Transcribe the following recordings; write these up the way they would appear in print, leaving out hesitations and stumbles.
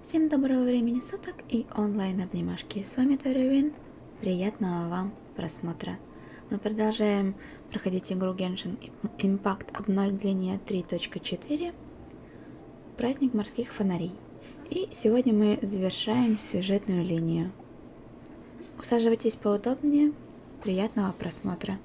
Всем доброго времени суток и онлайн-обнимашки. С вами Таревин. Приятного вам просмотра. Мы продолжаем проходить игру Genshin Impact Обновление 3.4 Праздник морских фонарей. И сегодня мы завершаем сюжетную линию. Усаживайтесь поудобнее. Приятного просмотра.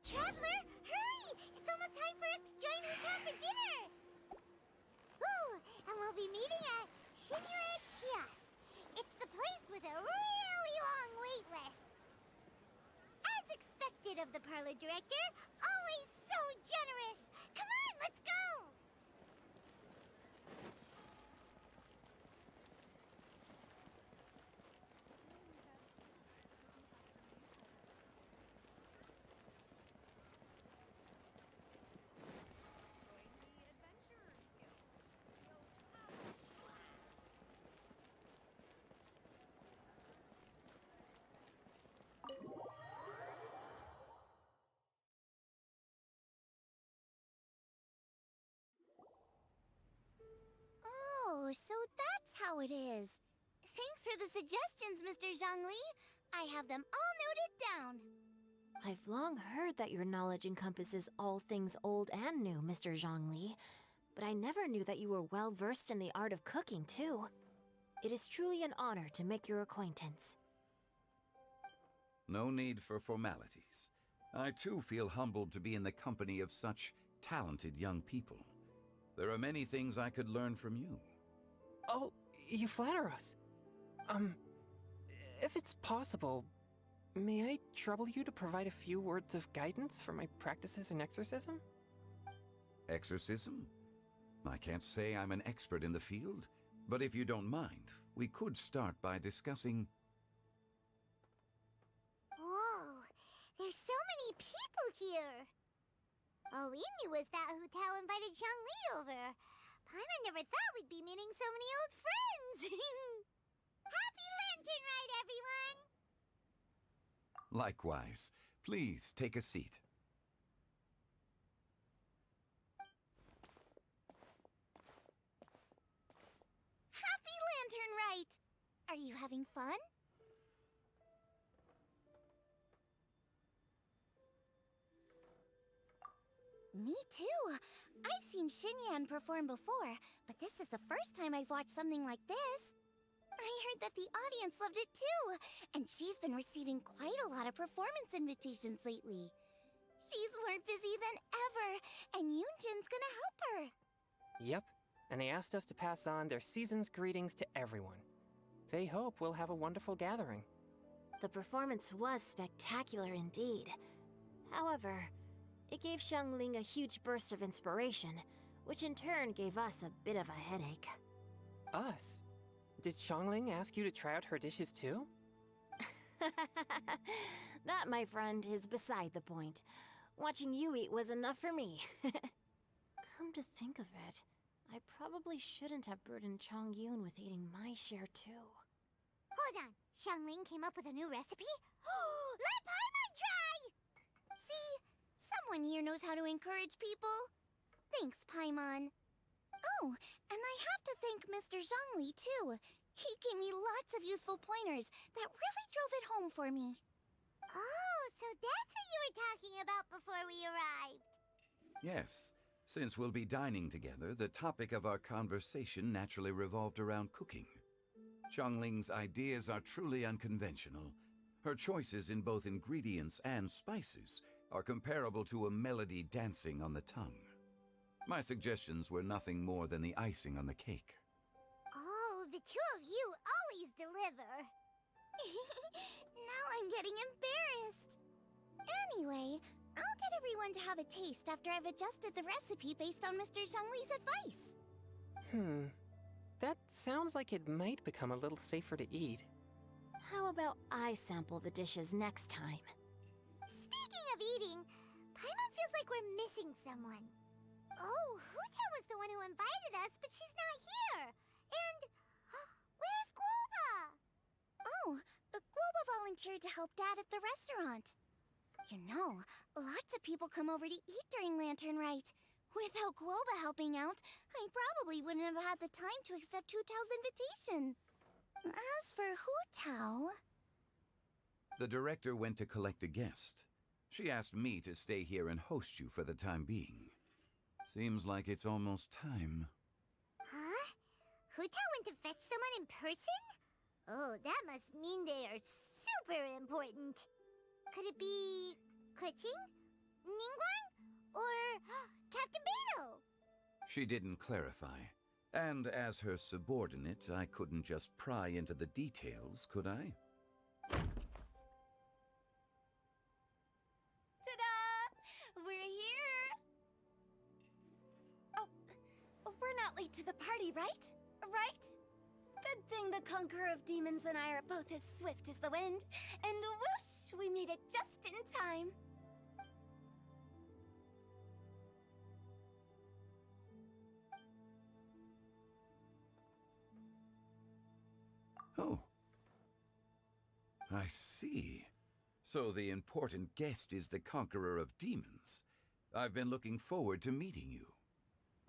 Traveler, hurry! It's almost time for us to join Uta for dinner! Ooh, and we'll be meeting at Часть. It's the place with a really long wait list. As expected of the parlor director, always so generous! Come on, let's go! Oh, so that's how it is. Thanks for the suggestions, Mr. Zhongli. I have them all noted down. I've long heard that your knowledge encompasses all things old and new, Mr. Zhongli, but I never knew that you were well versed in the art of cooking, too. It is truly an honor to make your acquaintance. No need for formalities. I too feel humbled to be in the company of such talented young people. There are many things I could learn from you. Oh, you flatter us. If it's possible, may I trouble you to provide a few words of guidance for my practices in exorcism? Exorcism? I can't say I'm an expert in the field, but if you don't mind, we could start by discussing... Whoa, there's so many people here! All we knew was that Hu Tao invited Zhongli over. Paimon never thought we'd be meeting so many old friends! Happy Lantern Ride, everyone! Likewise. Please take a seat. Happy Lantern Rite! Are you having fun? Me too. I've seen Xinyan perform before, but this is the first time I've watched something like this. I heard that the audience loved it too, and she's been receiving quite a lot of performance invitations lately. She's more busy than ever, and Yoonjin's gonna help her. Yep, and they asked us to pass on their season's greetings to everyone. They hope we'll have a wonderful gathering. The performance was spectacular indeed. However, it gave Xiangling a huge burst of inspiration, which in turn gave us a bit of a headache. Us? Did Xiangling ask you to try out her dishes too? That, my friend, is beside the point. Watching you eat was enough for me. Come to think of it, I probably shouldn't have burdened Chongyun with eating my share too. Hold on, Xiangling came up with a new recipe? Let Paimon try! See? Someone here knows how to encourage people. Thanks, Paimon. Oh, and I have to thank Mr. Zhongli, too. He gave me lots of useful pointers that really drove it home for me. Oh, so that's what you were talking about before we arrived. Yes. Since we'll be dining together, the topic of our conversation naturally revolved around cooking. Xiangling's ideas are truly unconventional. Her choices in both ingredients and spices are comparable to a melody dancing on the tongue. My suggestions were nothing more than the icing on the cake. Oh, the two of you always deliver. Now I'm getting embarrassed. Anyway, I'll get everyone to have a taste after I've adjusted the recipe based on Mr. Zhongli's advice. That sounds like it might become a little safer to eat. How about I sample the dishes next time? Speaking of eating, Paimon feels like we're missing someone. Oh, Huta was the one who invited us, but she's not here. And where's Guoba? Oh, Guoba volunteered to help Dad at the restaurant. You know, lots of people come over to eat during Lantern Rite. Without Guoba helping out, I probably wouldn't have had the time to accept Hu Tao's invitation. As for Hu Tao... The director went to collect a guest. She asked me to stay here and host you for the time being. Seems like it's almost time. Huh? Hu Tao went to fetch someone in person? Oh, that must mean they are super important. Could it be... Keqing? Ningguang? Or Captain Beidou? She didn't clarify. And as her subordinate, I couldn't just pry into the details, could I? Ta-da! We're here! Oh, we're not late to the party, right? Right? Good thing the Conqueror of Demons and I are both as swift as the wind. And whoosh, we made it just in time. Oh. I see. So the important guest is the Conqueror of Demons. I've been looking forward to meeting you.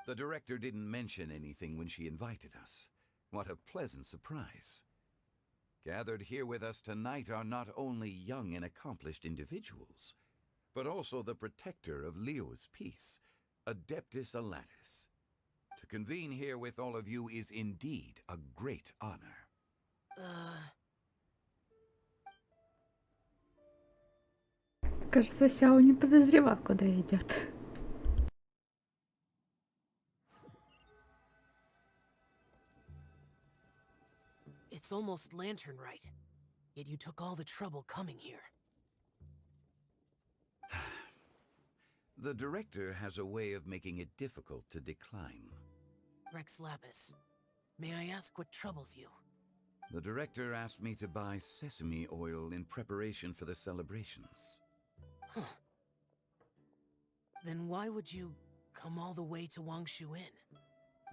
The director didn't mention anything when she invited us. What a pleasant surprise. Gathered here with us tonight are not only young and accomplished individuals, but also the protector of Leo's peace, Adeptus Alatus. To convene here with all of you is indeed a great honor. Кажется, Сяо не подозревал, куда идет. It's almost Lantern Rite, yet you took all the trouble coming here. The director has a way of making it difficult to decline. Rex Lapis, may I ask what troubles you? The director asked me to buy sesame oil in preparation for the celebrations. Huh. Then why would you come all the way to Wangshu Inn?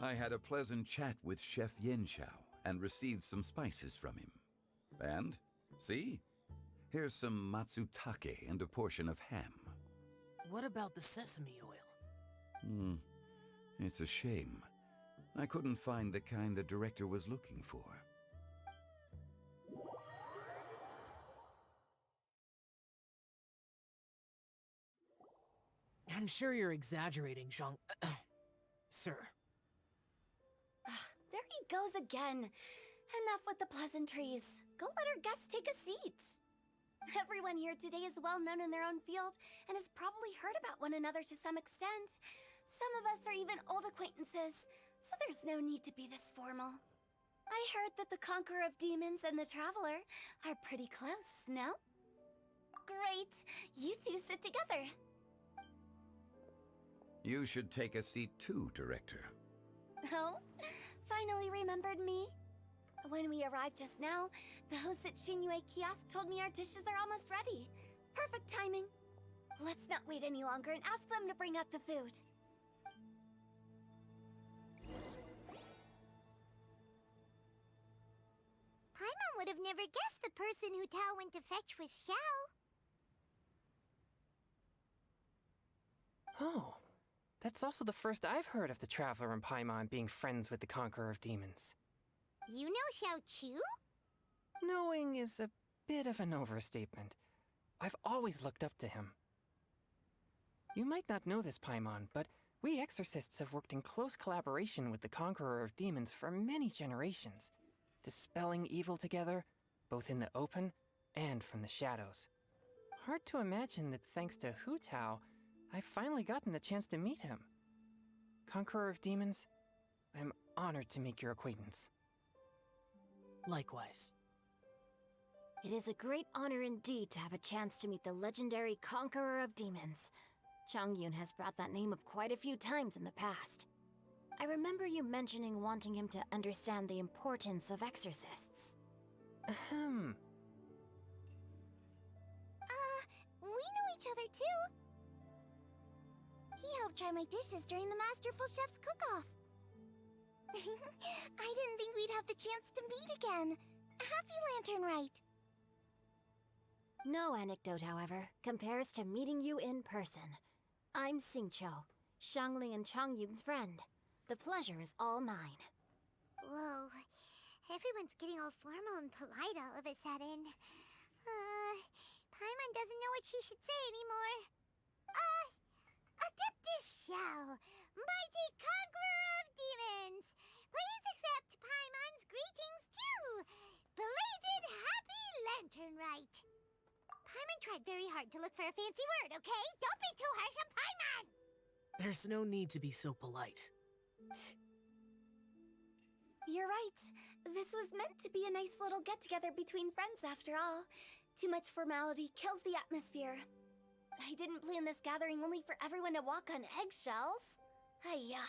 I had a pleasant chat with Chef Yanxiao and received some spices from him. And, see? Here's some matsutake and a portion of ham. What about the sesame oil? It's a shame. I couldn't find the kind the director was looking for. I'm sure you're exaggerating, Zhang... Sir. There he goes again. Enough with the pleasantries. Go let our guests take a seat. Everyone here today is well known in their own field and has probably heard about one another to some extent. Some of us are even old acquaintances, so there's no need to be this formal. I heard that the Conqueror of Demons and the Traveler are pretty close, no? Great! You two sit together. You should take a seat too, Director. Oh? Finally remembered me? When we arrived just now, the host at Xinyue Kiosk told me our dishes are almost ready. Perfect timing. Let's not wait any longer and ask them to bring out the food. Paimon would have never guessed the person Hu Tao went to fetch was Xiao. Oh, that's also the first I've heard of the Traveler and Paimon being friends with the Conqueror of Demons. You know Xiao Chu? Knowing is a bit of an overstatement. I've always looked up to him. You might not know this, Paimon, but we exorcists have worked in close collaboration with the Conqueror of Demons for many generations, dispelling evil together, both in the open and from the shadows. Hard to imagine that thanks to Hu Tao, I've finally gotten the chance to meet him. Conqueror of Demons, I'm honored to make your acquaintance. Likewise. It is a great honor indeed to have a chance to meet the legendary Conqueror of Demons. Changyun has brought that name up quite a few times in the past. I remember you mentioning wanting him to understand the importance of exorcists. Ahem. We know each other too. He helped try my dishes during the Masterful Chef's cook-off. I didn't think we'd have the chance to meet again. Happy Lantern Rite. No anecdote, however, compares to meeting you in person. I'm Xingqiu, Xiangling and Changyun's friend. The pleasure is all mine. Whoa. Everyone's getting all formal and polite all of a sudden. Paimon doesn't know what she should say anymore. Adeptus Xiao, mighty conqueror of demons. Please accept Paimon's greetings too. Belated Happy Lantern Rite. Paimon tried very hard to look for a fancy word, okay? Don't be too harsh on Paimon! There's no need to be so polite. You're right. This was meant to be a nice little get-together between friends after all. Too much formality kills the atmosphere. I didn't plan this gathering only for everyone to walk on eggshells. Hiya.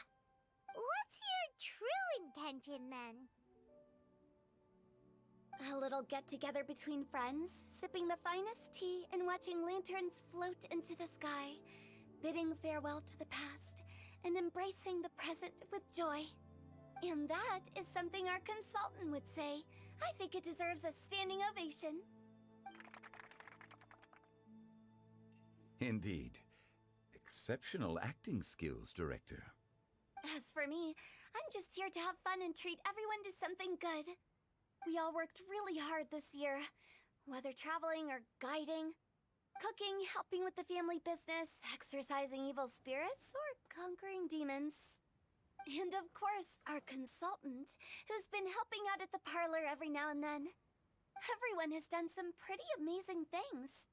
What's your true intention, then? A little get-together between friends, sipping the finest tea and watching lanterns float into the sky, bidding farewell to the past, and embracing the present with joy. And that is something our consultant would say. I think it deserves a standing ovation. Indeed. Exceptional acting skills, Director. As for me, I'm just here to have fun and treat everyone to something good. We all worked really hard this year, whether traveling or guiding, cooking, helping with the family business, exorcising evil spirits, or conquering demons. And of course, our consultant, who's been helping out at the parlor every now and then. Everyone has done some pretty amazing things.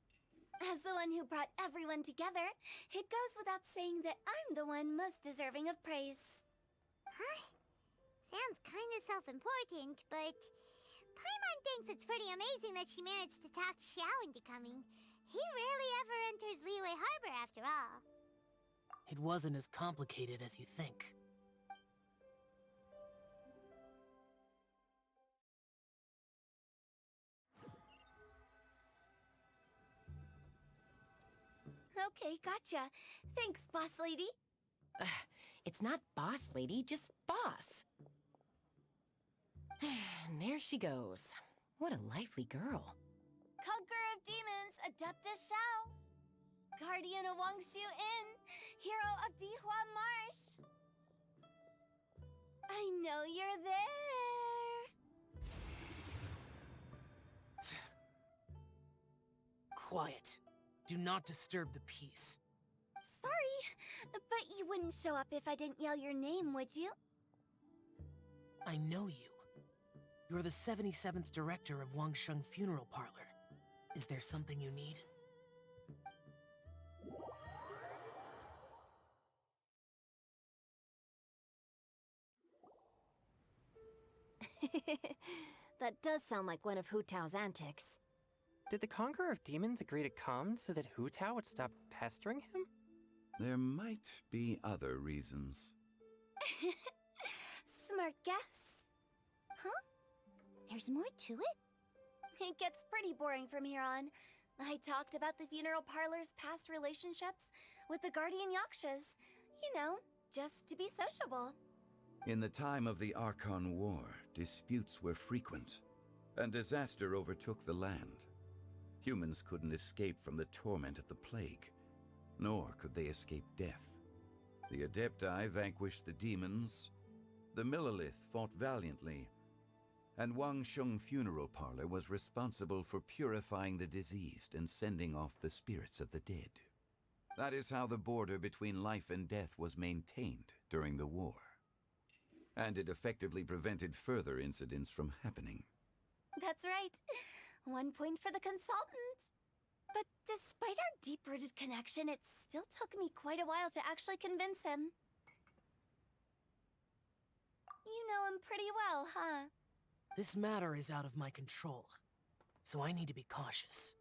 As the one who brought everyone together, it goes without saying that I'm the one most deserving of praise. Huh? Sounds kinda self-important, but Paimon thinks it's pretty amazing that she managed to talk Xiao into coming. He rarely ever enters Liyue Harbor after all. It wasn't as complicated as you think. Okay, gotcha. Thanks, boss lady. It's not boss lady, just boss. And there she goes. What a lively girl. Conqueror of demons, Adeptus Xiao. Guardian of Wangshu Inn, hero of Dihua Marsh. I know you're there. Quiet. Do not disturb the peace. Sorry, but you wouldn't show up if I didn't yell your name, would you? I know you. You're the 77th director of Wangsheng Funeral Parlor. Is there something you need? That does sound like one of Hu Tao's antics. Did the Conqueror of Demons agree to come so that Hu Tao would stop pestering him? There might be other reasons. Smart guess. Huh? There's more to it? It gets pretty boring from here on. I talked about the funeral parlor's past relationships with the guardian yakshas. You know, just to be sociable. In the time of the Archon War, disputes were frequent, and disaster overtook the land. Humans couldn't escape from the torment of the plague, nor could they escape death. The Adepti vanquished the demons, the Millelith fought valiantly, and Wangsheng Funeral Parlor was responsible for purifying the diseased and sending off the spirits of the dead. That is how the border between life and death was maintained during the war. And it effectively prevented further incidents from happening. That's right. 1 point for the consultant. But despite our deep-rooted connection, it still took me quite a while to actually convince him. You know him pretty well, huh? This matter is out of my control. so I need to be cautious.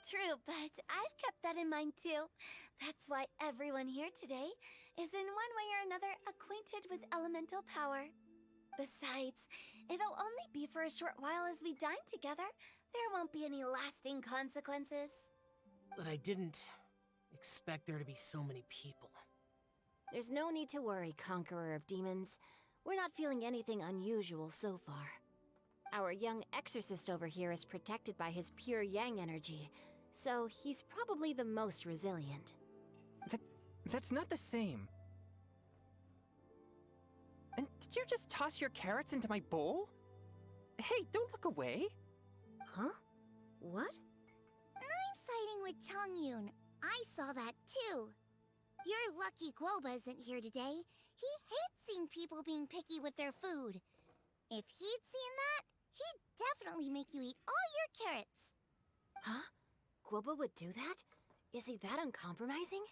True, but I've kept that in mind too. That's why everyone here today is in one way or another acquainted with elemental power. Besides, it'll only be for a short while as we dine together. There won't be any lasting consequences. But I didn't expect there to be so many people. There's no need to worry, Conqueror of Demons. We're not feeling anything unusual so far. Our young exorcist over here is protected by his pure yang energy, so he's probably the most resilient. That's not the same. And did you just toss your carrots into my bowl? Hey, don't look away. Huh? What? I'm siding with Chongyun. I saw that too. You're lucky Guoba isn't here today. He hates seeing people being picky with their food. If he'd seen that, he'd definitely make you eat all your carrots. Huh? Guoba would do that? Is he that uncompromising?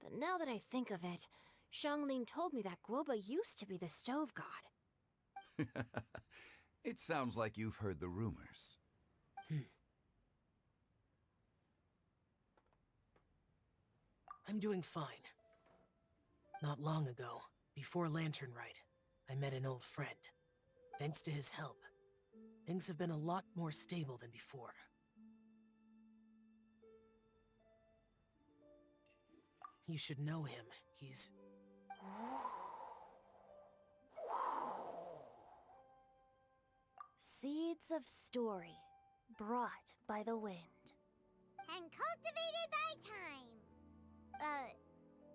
But now that I think of it, Xiangling told me that Guoba used to be the stove god. It sounds like you've heard the rumors. I'm doing fine. Not long ago, before Lantern Rite, I met an old friend. Thanks to his help, things have been a lot more stable than before. You should know him. He's... Seeds of story, brought by the wind. And cultivated by time.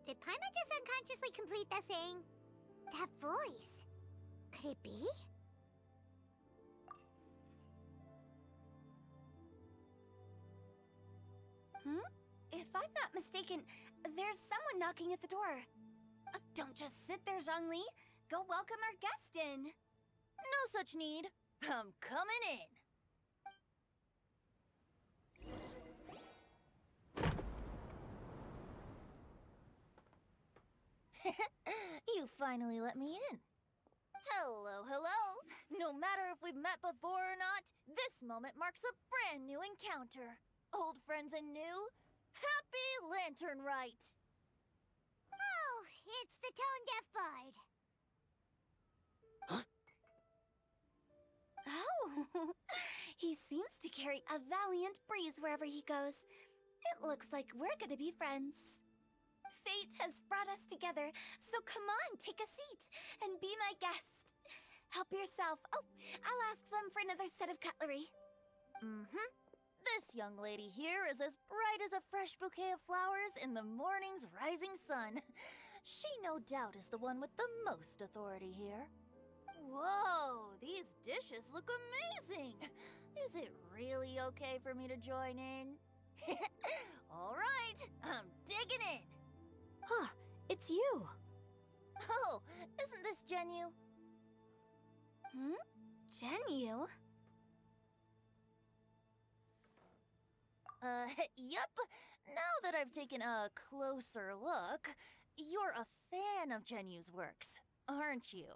Did Paimon just unconsciously complete that thing? That voice. Could it be? If I'm not mistaken, there's someone knocking at the door. Don't just sit there, Zhongli. Go welcome our guest in. No such need. I'm coming in. You finally let me in. Hello, hello. No matter if we've met before or not, this moment marks a brand new encounter. Old friends and new, happy Lantern Rite. Oh, it's the tone-deaf bard. Oh, he seems to carry a valiant breeze wherever he goes. It looks like we're gonna be friends. Fate has brought us together, so come on, take a seat and be my guest. Help yourself. Oh, I'll ask them for another set of cutlery. This young lady here is as bright as a fresh bouquet of flowers in the morning's rising sun. She no doubt is the one with the most authority here. Whoa, these dishes look amazing! Is it really okay for me to join in? All right, I'm digging in. Huh, it's you. Oh, isn't this Genyu? Genyu? Yep. Now that I've taken a closer look, you're a fan of Genyu's works, aren't you?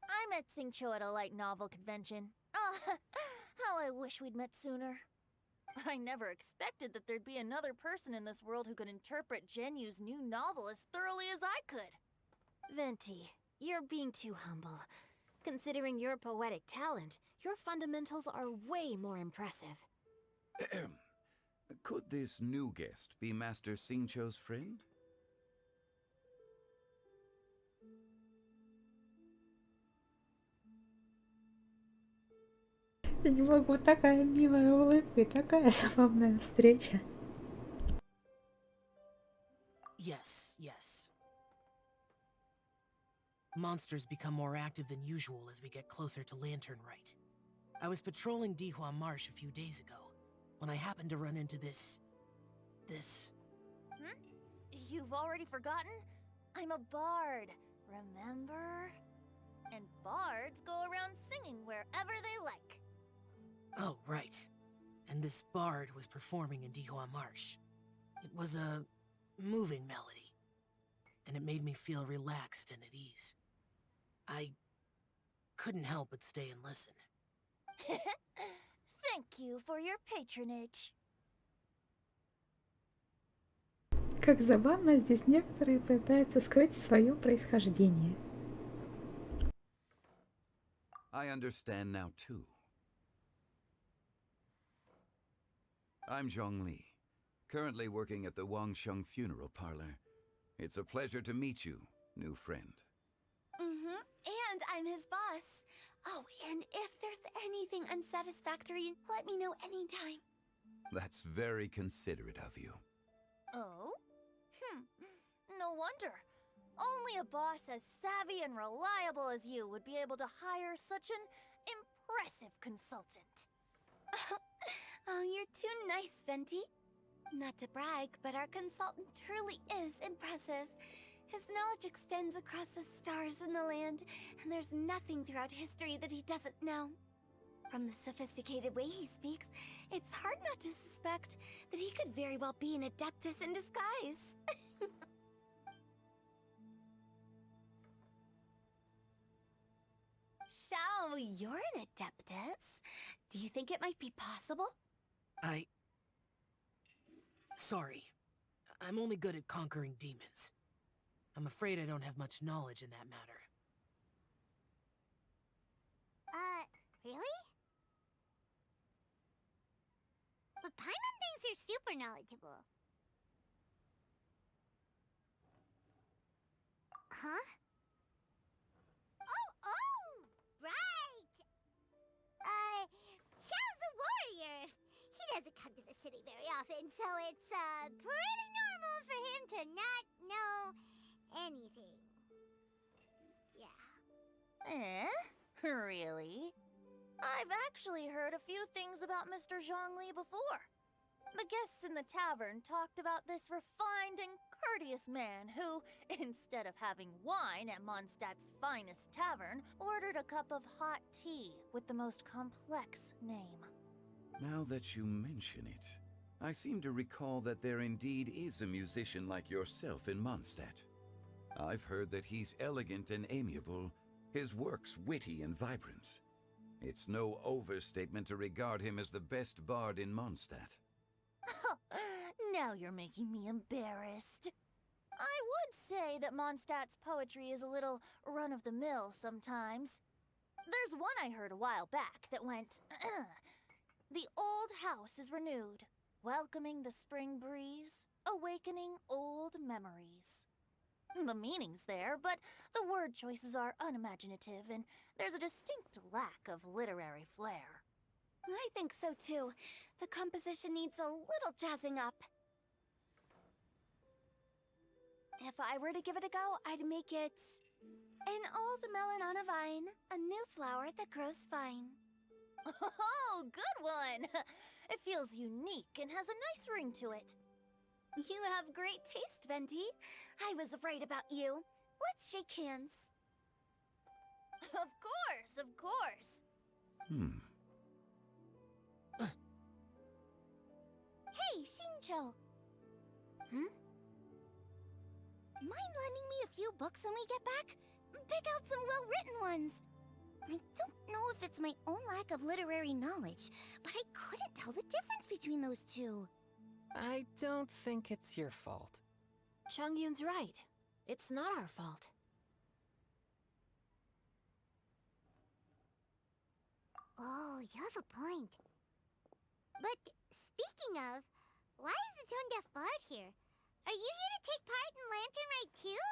I met Xingqiu at a light novel convention. How I wish we'd met sooner. I never expected that there'd be another person in this world who could interpret Genyu's new novel as thoroughly as I could. Venti, you're being too humble. Considering your poetic talent, your fundamentals are way more impressive. Could this new guest be Master Xingqiu's friend? Я не могу, такая милая улыбка и такая забавная встреча. Yes. Monsters become more active than usual as we get closer to Lantern Rite. I was patrolling Dihua Marsh a few days ago, when I happened to run into this... You've already forgotten? I'm a bard, remember? And bards go around singing wherever they like. Oh, right. And this bard was performing in Dihua Marsh. It was a moving melody, and it made me feel relaxed and at ease. I couldn't help but stay and listen. Thank you for your patronage. Как забавно, здесь некоторые пытаются скрыть свое происхождение. I understand now, too. I'm Zhongli, currently working at the Wangsheng Funeral Parlor. It's a pleasure to meet you, new friend. Mm-hmm. And I'm his boss. Oh, and if there's anything unsatisfactory, let me know anytime. That's very considerate of you. Oh? No wonder. Only a boss as savvy and reliable as you would be able to hire such an impressive consultant. Oh, you're too nice, Venti. Not to brag, but our consultant truly is impressive. His knowledge extends across the stars and the land, and there's nothing throughout history that he doesn't know. From the sophisticated way he speaks, it's hard not to suspect that he could very well be an adeptus in disguise. Shao, you're an adeptus. Do you think it might be possible? Sorry. I'm only good at conquering demons. I'm afraid I don't have much knowledge in that matter. Really? But Paimon thinks you're super knowledgeable. Huh? Oh, right! Xiao's a warrior. He doesn't come to the city very often, so it's, pretty normal for him to not know anything. Yeah. Really? I've actually heard a few things about Mr. Zhongli before. The guests in the tavern talked about this refined and courteous man who, instead of having wine at Mondstadt's finest tavern, ordered a cup of hot tea with the most complex name. Now that you mention it, I seem to recall that there indeed is a musician like yourself in Mondstadt. I've heard that he's elegant and amiable, his works witty and vibrant. It's no overstatement to regard him as the best bard in Mondstadt. Now you're making me embarrassed. I would say that Mondstadt's poetry is a little run-of-the-mill sometimes. There's one I heard a while back that went, "The old house is renewed, welcoming the spring breeze, awakening old memories." The meaning's there, but the word choices are unimaginative, and there's a distinct lack of literary flair. I think so too. The composition needs a little jazzing up. If I were to give it a go, I'd make it an old melon on a vine, a new flower that grows fine. Oh, good one! It feels unique and has a nice ring to it. You have great taste, Venti. I was right about you. Let's shake hands. Of course, of course. Hey, Shincho! Mind lending me a few books when we get back? Pick out some well-written ones. I don't know if it's my own lack of literary knowledge, but I couldn't tell the difference between those two. I don't think it's your fault. Chongyun's right. It's not our fault. Oh, you have a point. But speaking of, why is the tone-deaf bard here? Are you here to take part in Lantern Rite too?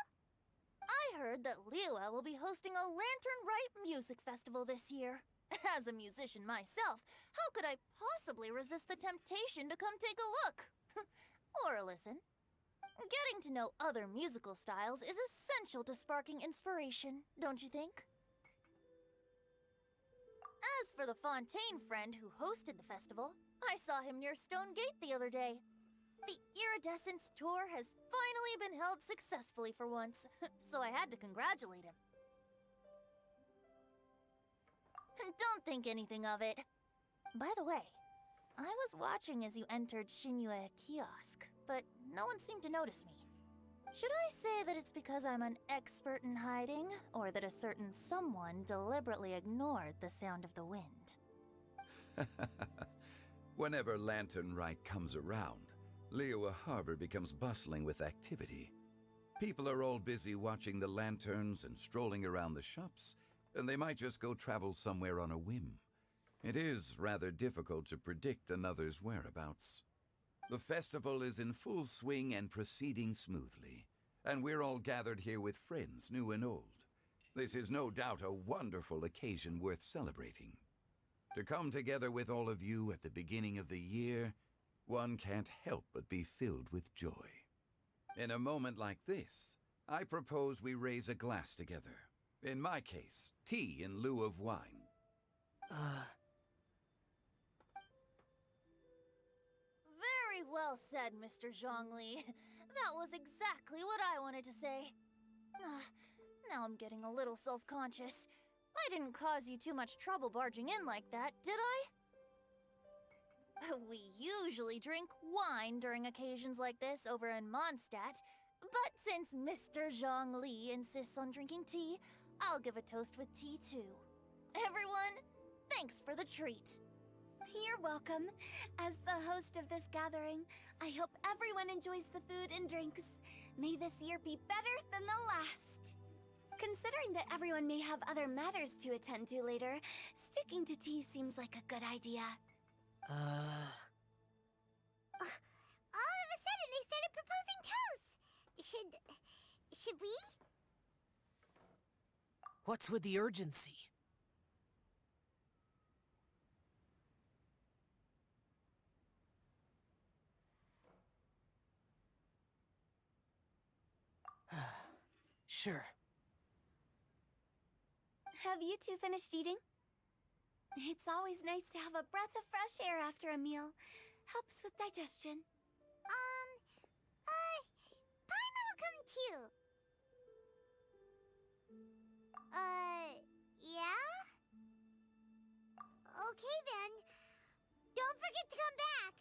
I heard that Liyue will be hosting a Lantern Rite music festival this year. As a musician myself, how could I possibly resist the temptation to come take a look? Or listen. Getting to know other musical styles is essential to sparking inspiration, don't you think? As for the Fontaine friend who hosted the festival, I saw him near Stone Gate the other day. The Iridescence tour has finally been held successfully for once, so I had to congratulate him. Don't think anything of it. By the way, I was watching as you entered Shinyue Kiosk, but no one seemed to notice me. Should I say that it's because I'm an expert in hiding, or that a certain someone deliberately ignored the sound of the wind? Whenever Lantern Rite comes around, Liyue Harbor becomes bustling with activity. People are all busy watching the lanterns and strolling around the shops, and they might just go travel somewhere on a whim. It is rather difficult to predict another's whereabouts. The festival is in full swing and proceeding smoothly, and we're all gathered here with friends, new and old. This is no doubt a wonderful occasion worth celebrating. To come together with all of you at the beginning of the year, one can't help but be filled with joy. In a moment like this, I propose we raise a glass together. In my case, tea in lieu of wine. Very well said, Mr. Zhongli. That was exactly what I wanted to say. Now I'm getting a little self-conscious. I didn't cause you too much trouble barging in like that, did I? We usually drink wine during occasions like this over in Mondstadt, but since Mr. Zhongli insists on drinking tea, I'll give a toast with tea too. Everyone, thanks for the treat. You're welcome. As the host of this gathering, I hope everyone enjoys the food and drinks. May this year be better than the last. Considering that everyone may have other matters to attend to later, sticking to tea seems like a good idea. All of a sudden, they started proposing toasts. Should we? What's with the urgency? Sure. Have you two finished eating? It's always nice to have a breath of fresh air after a meal. Helps with digestion. Paimon will come too. Yeah? Okay then. Don't forget to come back.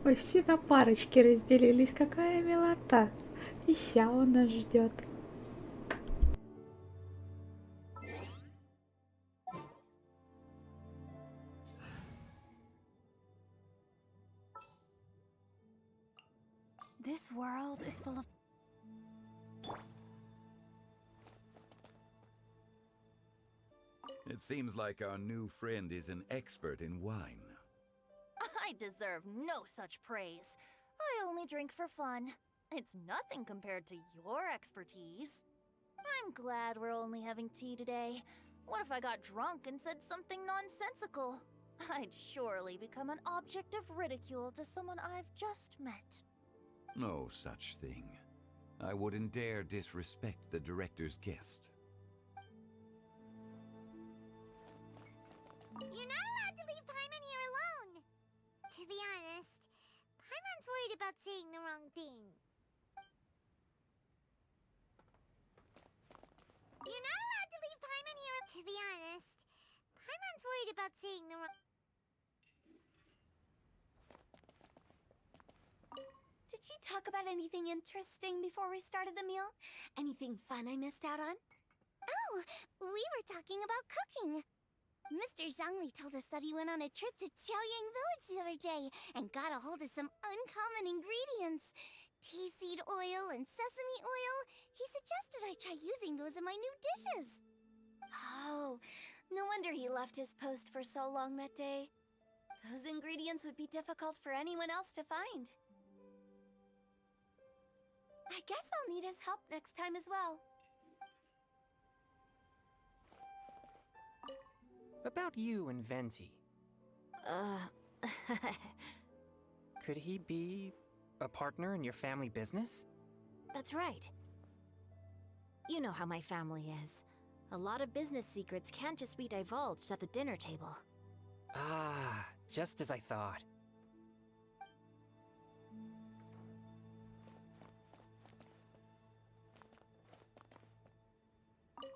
Ой, все на парочки разделились, какая милота. И Сяо нас ждет. This world is full of... It seems like our new friend is an expert in wine. I deserve no such praise. I only drink for fun. It's nothing compared to your expertise. I'm glad we're only having tea today. What if I got drunk and said something nonsensical? I'd surely become an object of ridicule to someone I've just met. No such thing. I wouldn't dare disrespect the director's guest. You're not allowed to leave Paimon here alone. To be honest, Paimon's worried about saying the wrong thing. You're not allowed to leave Paimon here. To be honest, Paimon's worried about saying the wrong. Did you talk about anything interesting before we started the meal? Anything fun I missed out on? Oh, we were talking about cooking. Mr. Zhongli told us that he went on a trip to Qiaoyang Village the other day and got a hold of some uncommon ingredients. Tea seed oil and sesame oil. He suggested I try using those in my new dishes. Oh, no wonder he left his post for so long that day. Those ingredients would be difficult for anyone else to find. I guess I'll need his help next time as well. About you and Venti. Could he be a partner in your family business? That's right. You know how my family is. A lot of business secrets can't just be divulged at the dinner table. Ah, just as I thought.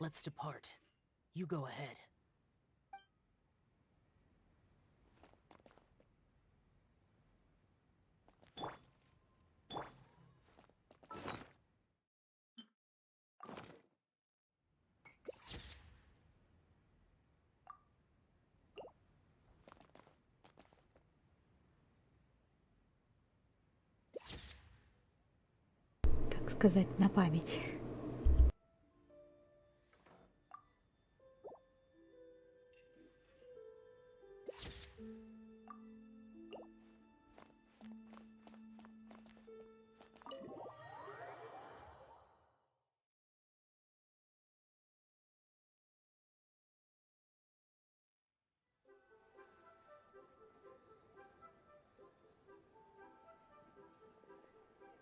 Let's depart. You go ahead. сказать, на память.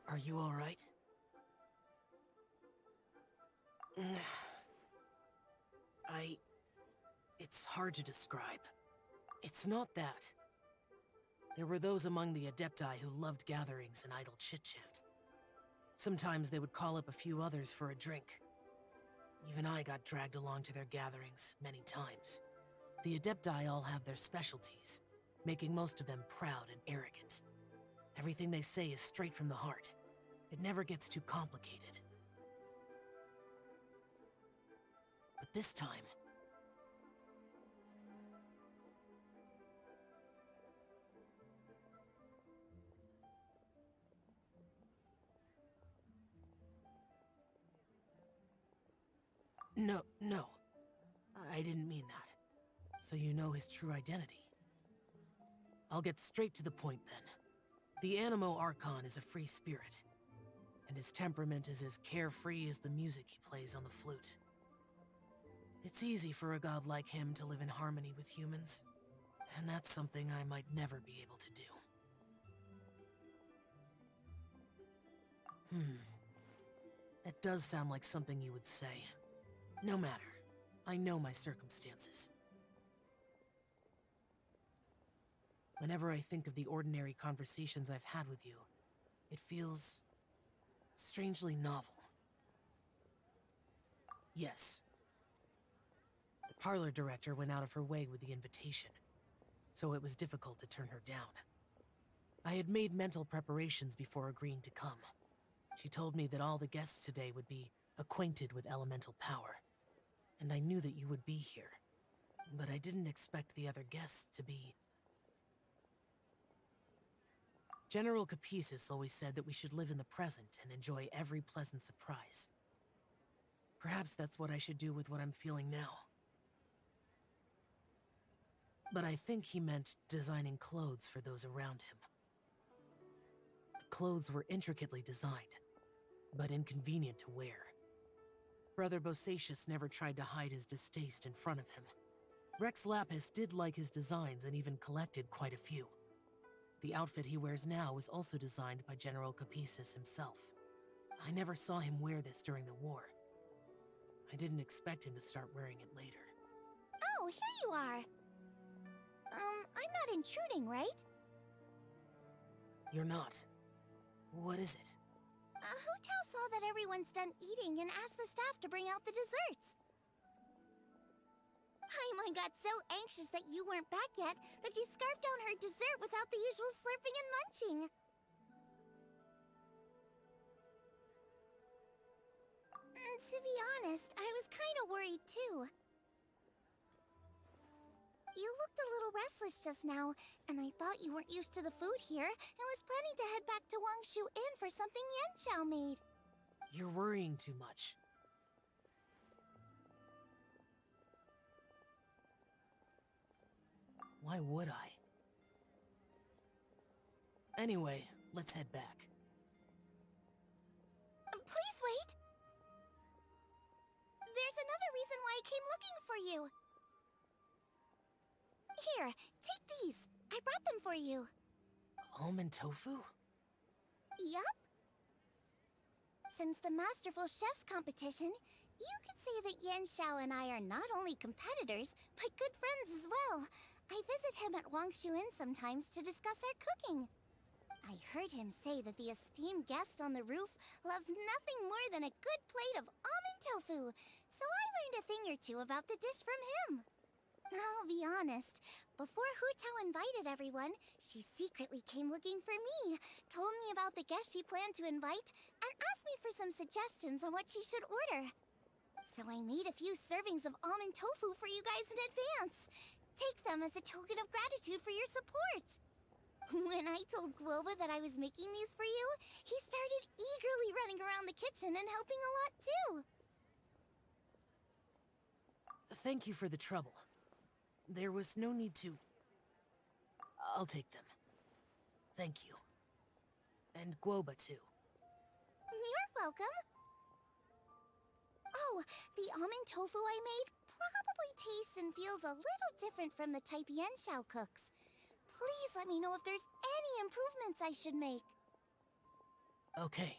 Are you alright? It's hard to describe. It's not that. There were those among the Adepti who loved gatherings and idle chit-chat. Sometimes they would call up a few others for a drink. Even I got dragged along to their gatherings many times. The Adepti all have their specialties, making most of them proud and arrogant. Everything they say is straight from the heart. It never gets too complicated. But this time... No. I didn't mean that. So you know his true identity. I'll get straight to the point then. The Animo Archon is a free spirit, and his temperament is as carefree as the music he plays on the flute. It's easy for a god like him to live in harmony with humans, and that's something I might never be able to do. That does sound like something you would say. No matter. I know my circumstances. Whenever I think of the ordinary conversations I've had with you, it feels... strangely novel. Yes. The parlor director went out of her way with the invitation, so it was difficult to turn her down. I had made mental preparations before agreeing to come. She told me that all the guests today would be acquainted with elemental power, and I knew that you would be here. But I didn't expect the other guests to be... General Capisis always said that we should live in the present and enjoy every pleasant surprise. Perhaps that's what I should do with what I'm feeling now. But I think he meant designing clothes for those around him. The clothes were intricately designed, but inconvenient to wear. Brother Bosacius never tried to hide his distaste in front of him. Rex Lapis did like his designs and even collected quite a few. The outfit he wears now was also designed by General Capisis himself. I never saw him wear this during the war. I didn't expect him to start wearing it later. Oh, here you are. I'm not intruding, right? You're not. What is it? Hu Tao saw that everyone's done eating and asked the staff to bring out the desserts. Paimon got so anxious that you weren't back yet that she scarfed down her dessert without the usual slurping and munching. To be honest, I was kind of worried too. You looked a little restless just now, and I thought you weren't used to the food here and was planning to head back to Wangshu Inn for something Yanxiao made. You're worrying too much. Why would I? Anyway, let's head back. Please wait! There's another reason why I came looking for you. Here, take these. I brought them for you. Almond tofu? Yup. Since the Masterful Chef's competition, you could say that Yanxiao and I are not only competitors, but good friends as well. I visit him at Wangshu Inn sometimes to discuss our cooking. I heard him say that the esteemed guest on the roof loves nothing more than a good plate of almond tofu, so I learned a thing or two about the dish from him. I'll be honest, before Hu Tao invited everyone, she secretly came looking for me, told me about the guests she planned to invite, and asked me for some suggestions on what she should order. So I made a few servings of almond tofu for you guys in advance. Take them as a token of gratitude for your support. When I told Guoba that I was making these for you, he started eagerly running around the kitchen and helping a lot too. Thank you for the trouble. There was no need to... I'll take them. Thank you. And Guoba too. You're welcome. Oh, the almond tofu I made probably tastes and feels a little different from the type Yanxiao cooks. Please let me know if there's any improvements I should make. Okay.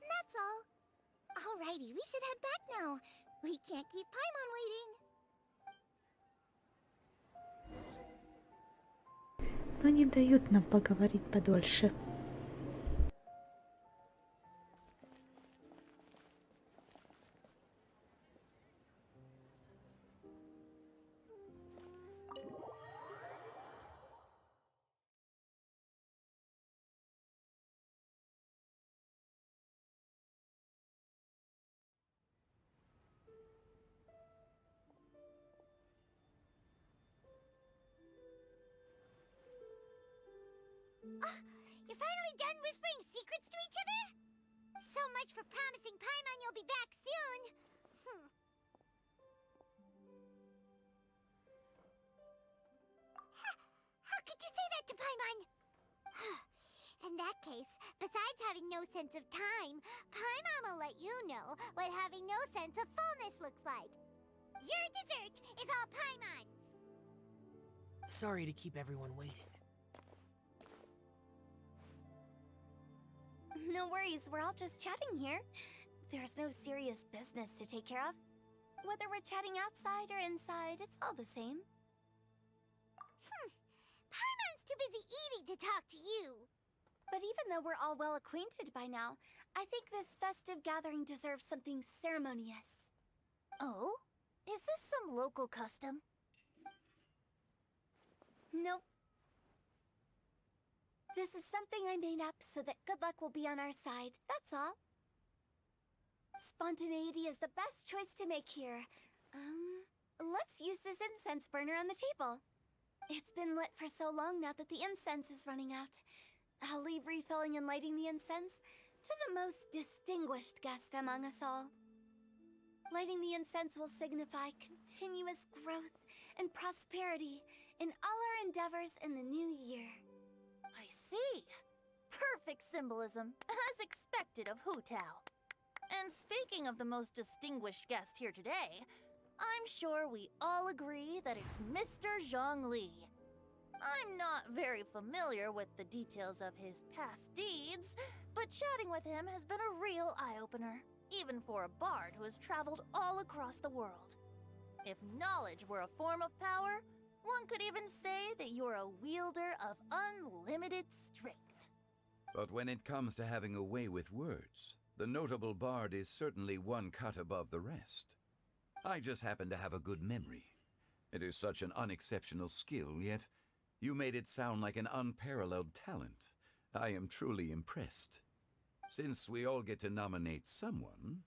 That's all. Alrighty, we should head back now. We can't keep Paimon waiting. Но не дают нам поговорить подольше. You're finally done whispering secrets to each other? So much for promising Paimon you'll be back soon. How could you say that to Paimon? In that case, besides having no sense of time, Paimon will let you know what having no sense of fullness looks like. Your dessert is all Paimon's! Sorry to keep everyone waiting. No worries, we're all just chatting here. There's no serious business to take care of. Whether we're chatting outside or inside, it's all the same. Paimon's too busy eating to talk to you. But even though we're all well acquainted by now, I think this festive gathering deserves something ceremonious. Oh? Is this some local custom? Nope. This is something I made up so that good luck will be on our side, that's all. Spontaneity is the best choice to make here. Let's use this incense burner on the table. It's been lit for so long now that the incense is running out. I'll leave refilling and lighting the incense to the most distinguished guest among us all. Lighting the incense will signify continuous growth and prosperity in all our endeavors in the new year. I see. Perfect symbolism, as expected of Hu Tao. And speaking of the most distinguished guest here today, I'm sure we all agree that it's Mr. Zhongli. I'm not very familiar with the details of his past deeds, but chatting with him has been a real eye-opener, even for a bard who has traveled all across the world. If knowledge were a form of power, one could even say that you're a wielder of unlimited strength. But when it comes to having a way with words, the notable bard is certainly one cut above the rest. I just happen to have a good memory. It is such an unexceptional skill, yet you made it sound like an unparalleled talent. I am truly impressed. Since we all get to nominate someone...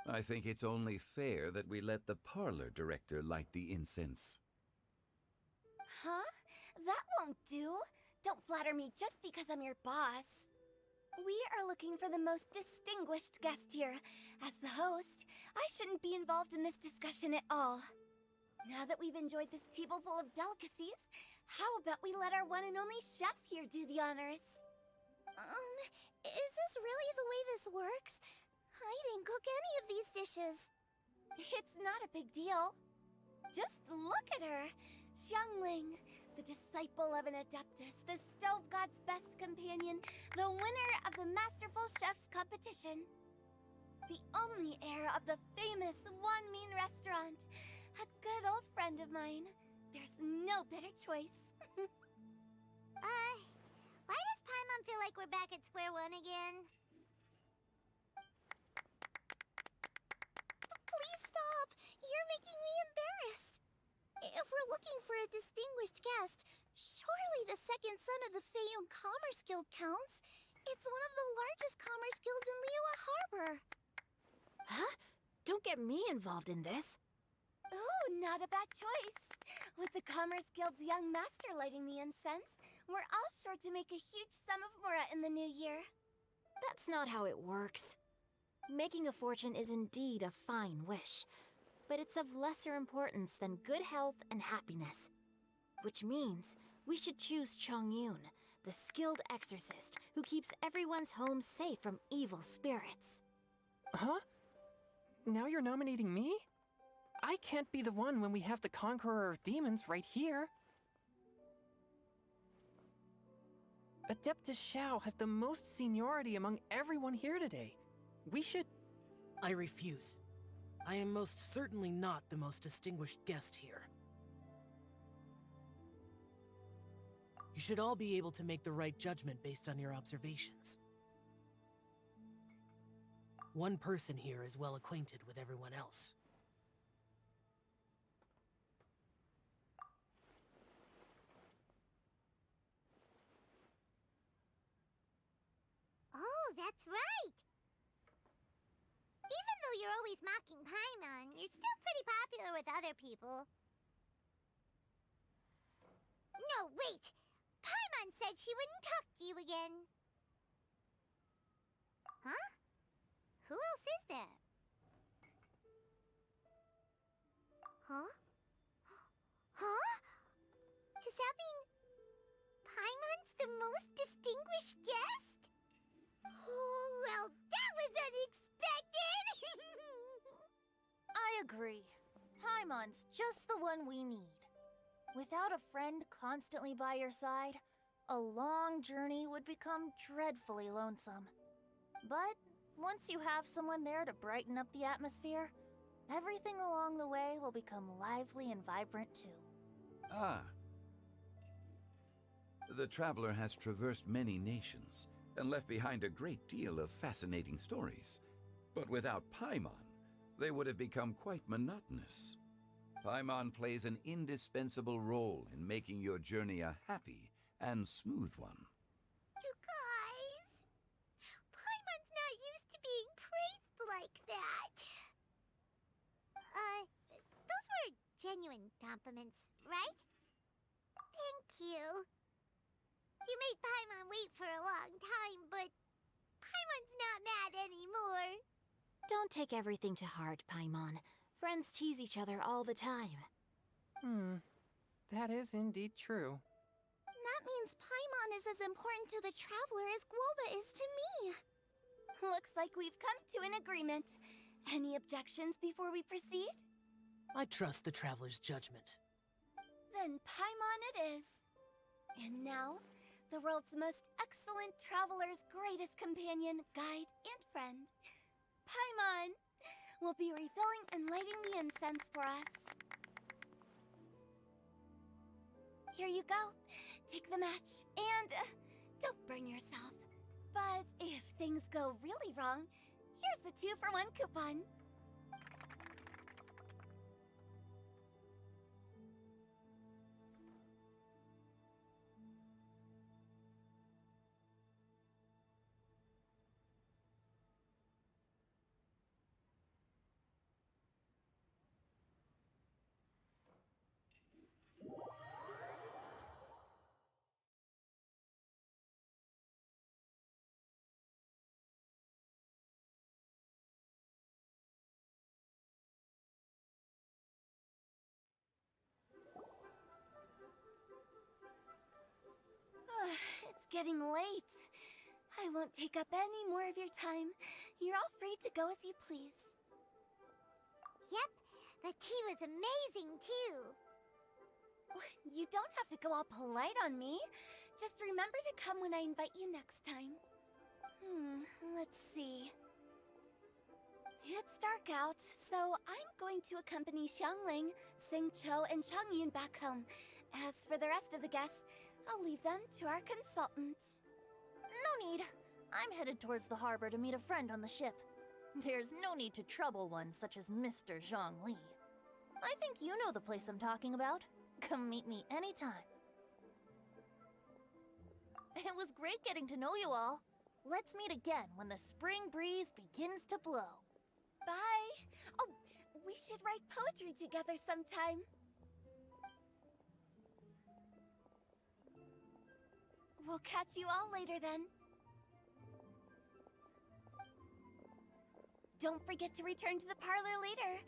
I think it's only fair that we let the parlor director light the incense. Huh? That won't do. Don't flatter me just because I'm your boss. We are looking for the most distinguished guest here. As the host, I shouldn't be involved in this discussion at all. Now that we've enjoyed this table full of delicacies, how about we let our one and only chef here do the honors? Is this really the way this works? I didn't cook any of these dishes. It's not a big deal. Just look at her. Xiangling, the disciple of an adeptus, the stove god's best companion, the winner of the Masterful Chef's competition. The only heir of the famous One Mean restaurant. A good old friend of mine. There's no better choice. Why does Paimon feel like we're back at square one again? Please stop! You're making me embarrassed! If we're looking for a distinguished guest, surely the second son of the Feiyun Commerce Guild counts. It's one of the largest commerce guilds in Liyue Harbor. Huh? Don't get me involved in this. Ooh, not a bad choice. With the Commerce Guild's young master lighting the incense, we're all sure to make a huge sum of mora in the new year. That's not how it works. Making a fortune is indeed a fine wish, but it's of lesser importance than good health and happiness. Which means we should choose Chongyun, the skilled exorcist who keeps everyone's home safe from evil spirits. Huh? Now you're nominating me? I can't be the one when we have the Conqueror of Demons right here. Adeptus Xiao has the most seniority among everyone here today. We should... I refuse. I am most certainly not the most distinguished guest here. You should all be able to make the right judgment based on your observations. One person here is well acquainted with everyone else. Oh, that's right! Even though you're always mocking Paimon, you're still pretty popular with other people. No, wait! Paimon said she wouldn't talk to you again. Huh? Who else is there? Huh? Huh? Does that mean Paimon's the most distinguished guest? Oh, well, that was unexpected! I agree. Paimon's just the one we need. Without a friend constantly by your side, a long journey would become dreadfully lonesome. But once you have someone there to brighten up the atmosphere, everything along the way will become lively and vibrant too. Ah. The traveler has traversed many nations and left behind a great deal of fascinating stories. But without Paimon, they would have become quite monotonous. Paimon plays an indispensable role in making your journey a happy and smooth one. You guys, Paimon's not used to being praised like that. Those were genuine compliments, right? Thank you. You made Paimon wait for a long time, but Paimon's not mad anymore. Don't take everything to heart, Paimon. Friends tease each other all the time. That is indeed true. That means Paimon is as important to the traveler as Guoba is to me. Looks like we've come to an agreement. Any objections before we proceed? I trust the traveler's judgment. Then Paimon it is. And now, the world's most excellent traveler's greatest companion, guide, and friend, Paimon, will be refilling and lighting the incense for us. Here you go. Take the match, and don't burn yourself. But if things go really wrong, here's the 2-for-1 coupon. It's getting late. I won't take up any more of your time. You're all free to go as you please. Yep, the tea was amazing too. You don't have to go all polite on me. Just remember to come when I invite you next time. Let's see. It's dark out, so I'm going to accompany Xiangling, Xingqiu, and Chongyun back home. As for the rest of the guests, I'll leave them to our consultant. No need. I'm headed towards the harbor to meet a friend on the ship. There's no need to trouble one such as Mr. Zhongli. I think you know the place I'm talking about. Come meet me anytime. It was great getting to know you all. Let's meet again when the spring breeze begins to blow. Bye! Oh, we should write poetry together sometime. We'll catch you all later then. Don't forget to return to the parlor later.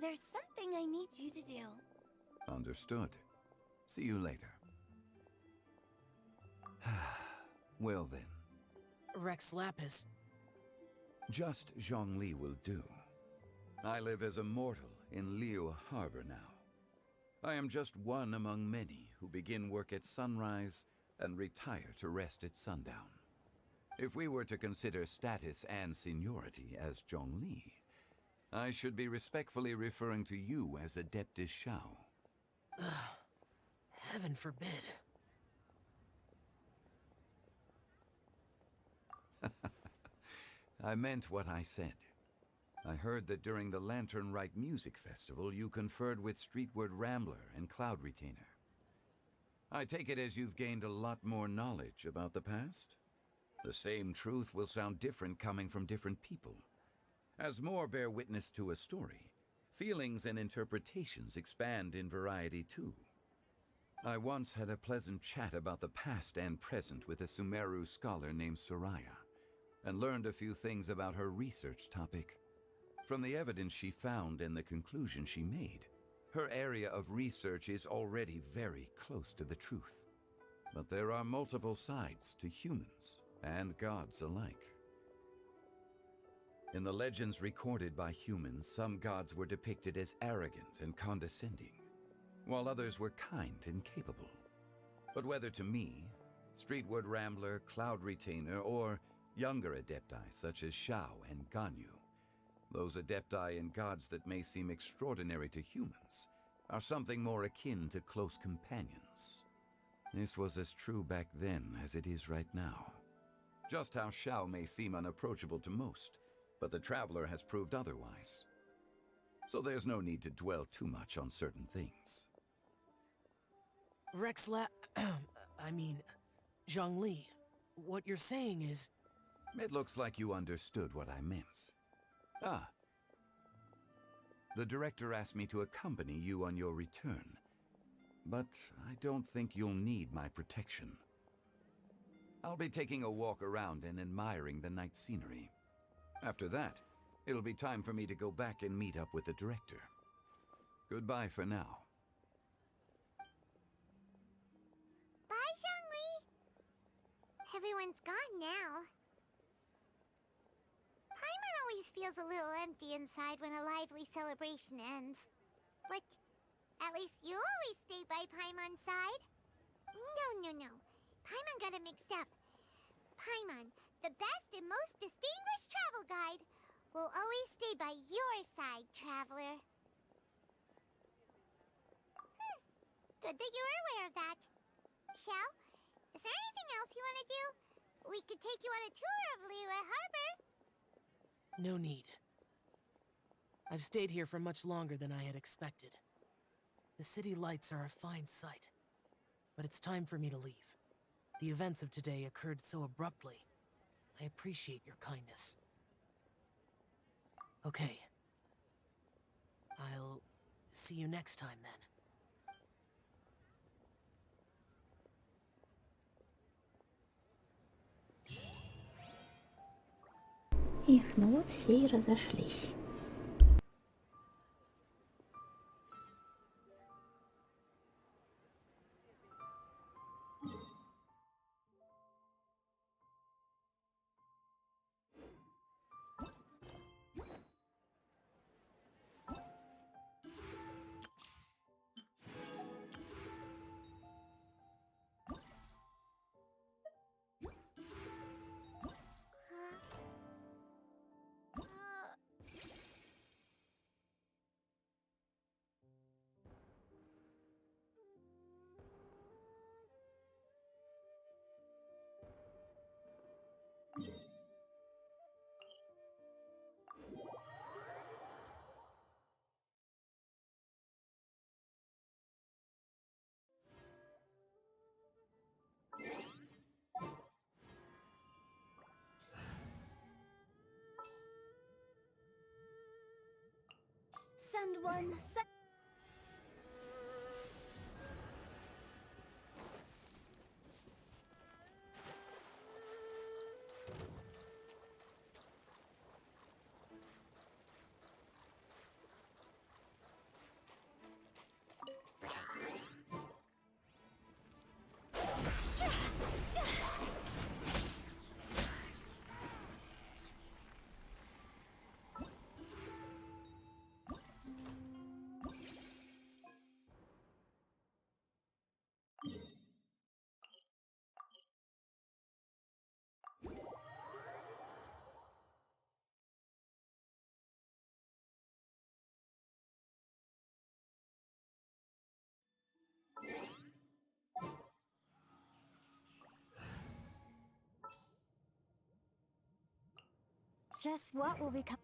There's something I need you to do. Understood. See you later. Well then, Rex Lapis. just Zhongli will do. I live as a mortal in Liu Harbor now. I am just one among many who begin work at sunrise and retire to rest at sundown. If we were to consider status and seniority as Zhongli, I should be respectfully referring to you as Adeptus Shao. Heaven forbid. I meant what I said. I heard that during the Lantern Rite Music Festival, you conferred with Streetward Rambler and Cloud Retainer. I take it as you've gained a lot more knowledge about the past? The same truth will sound different coming from different people. As more bear witness to a story, feelings and interpretations expand in variety too. I once had a pleasant chat about the past and present with a Sumeru scholar named Soraya, and learned a few things about her research topic. From the evidence she found and the conclusion she made, her area of research is already very close to the truth. But there are multiple sides to humans and gods alike. In the legends recorded by humans, some gods were depicted as arrogant and condescending, while others were kind and capable. But whether to me, Streetward Rambler, Cloud Retainer, or younger adepti such as Shao and Ganyu, those adepti and gods that may seem extraordinary to humans are something more akin to close companions. This was as true back then as it is right now. Just how Shao may seem unapproachable to most, but the Traveler has proved otherwise. So there's no need to dwell too much on certain things. Zhongli. What you're saying is... It looks like you understood what I meant. Ah. The director asked me to accompany you on your return, but I don't think you'll need my protection. I'll be taking a walk around and admiring the night scenery. After that, it'll be time for me to go back and meet up with the director. Goodbye for now. Bye, Zhongli. Everyone's gone now. Paimon always feels a little empty inside when a lively celebration ends. But at least you always stay by Paimon's side. No. Paimon got it mixed up. Paimon, the best and most distinguished travel guide, will always stay by your side, traveler. Good that you were aware of that. Shell, is there anything else you want to do? We could take you on a tour of Liyue Harbor. No need. I've stayed here for much longer than I had expected. The city lights are a fine sight, but it's time for me to leave. The events of today occurred so abruptly. I appreciate your kindness. Okay. I'll see you next time then. Их, ну вот все и разошлись. Send one, send. Just what will become?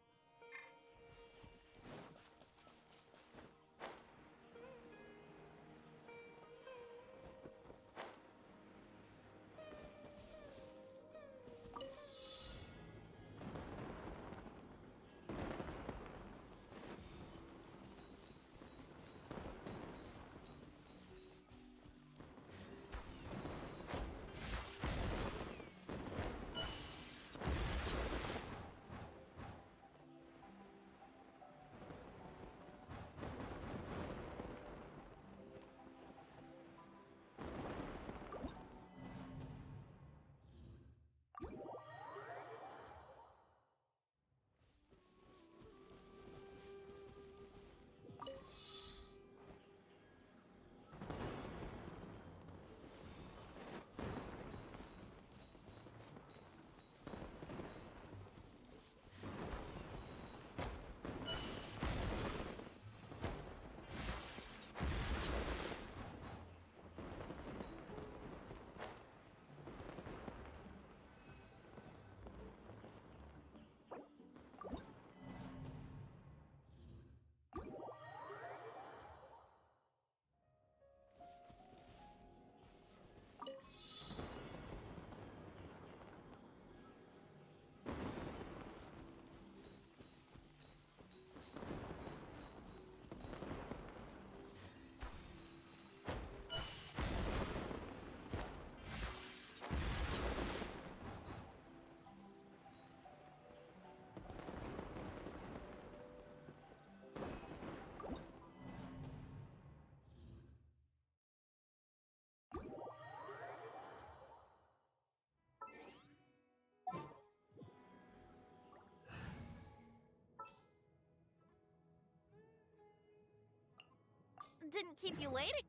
Didn't keep you waiting.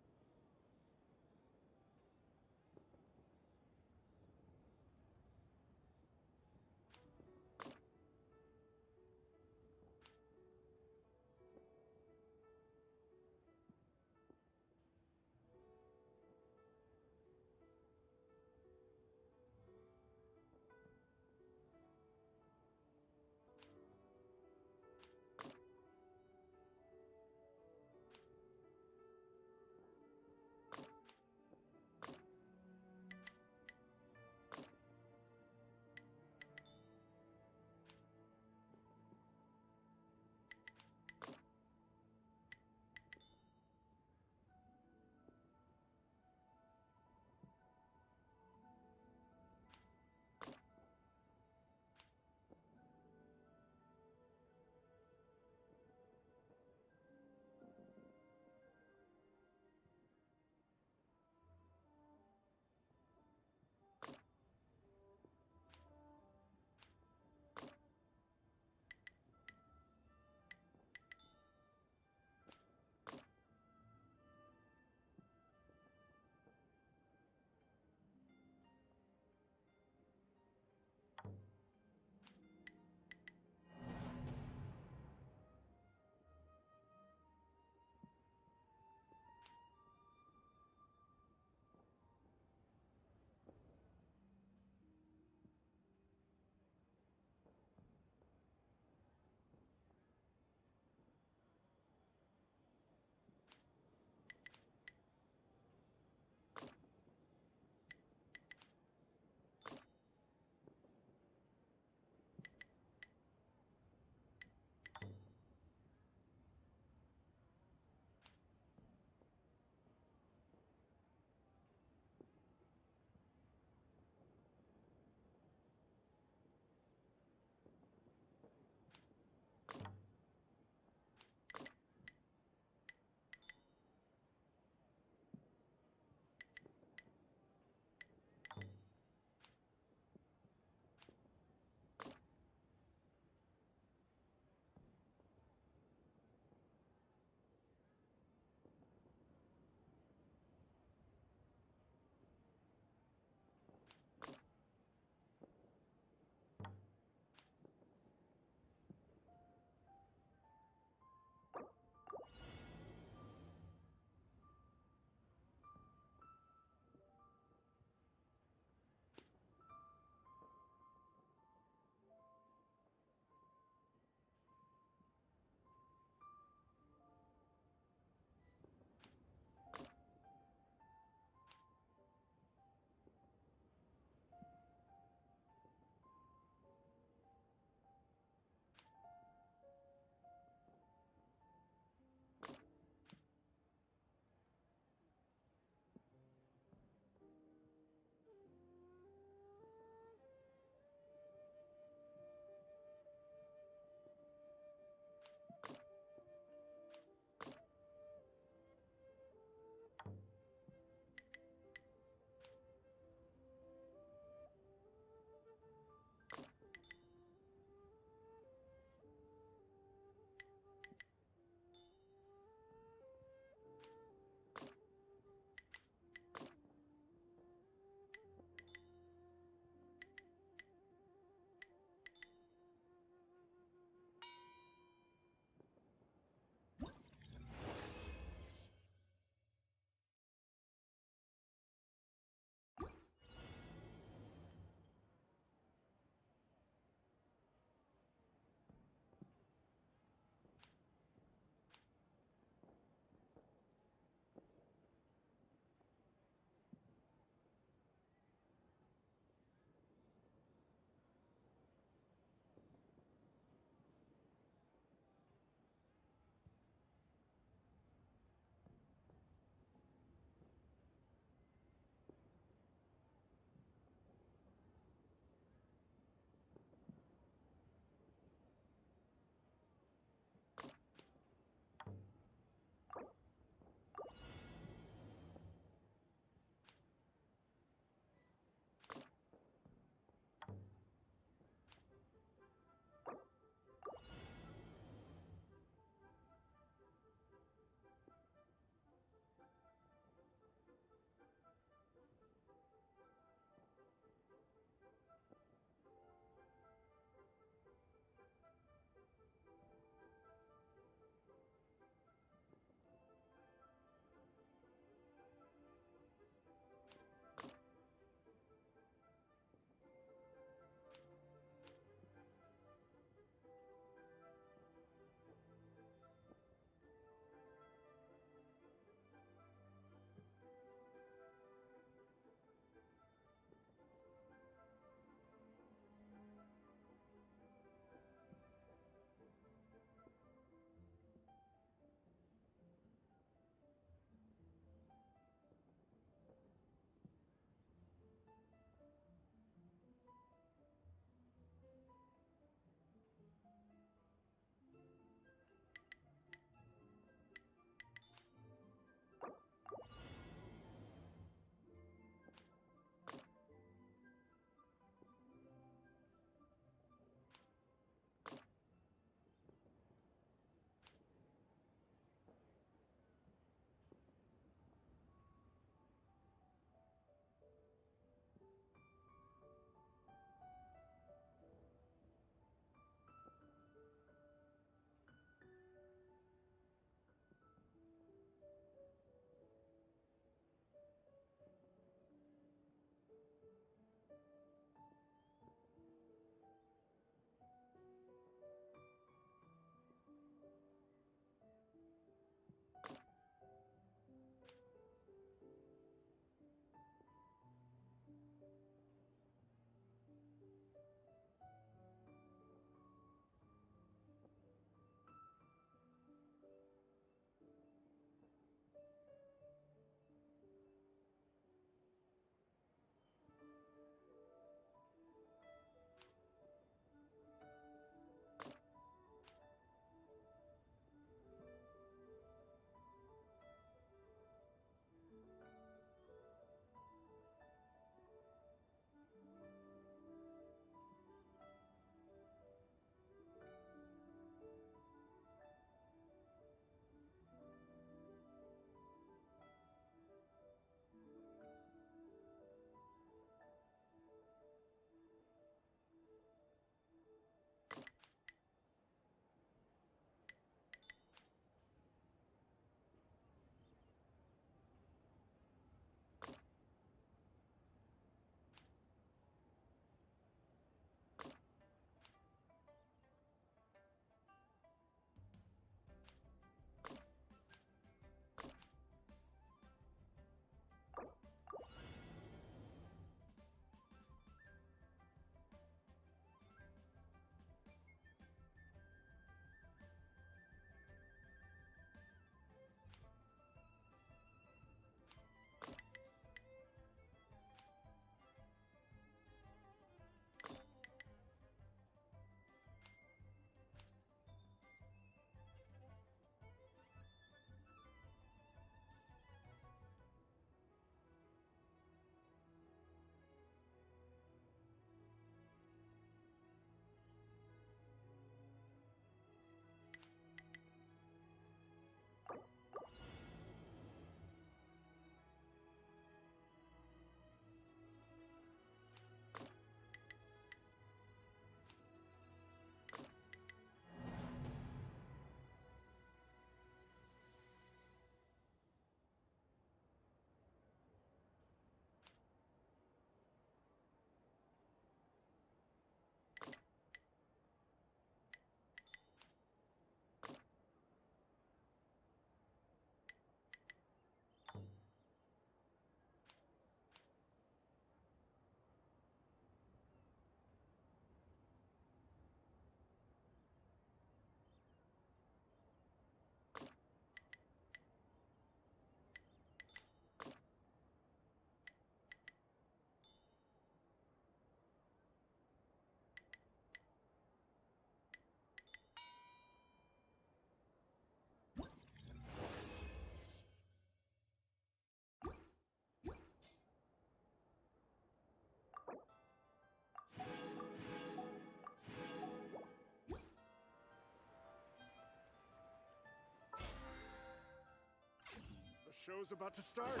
show's about to start.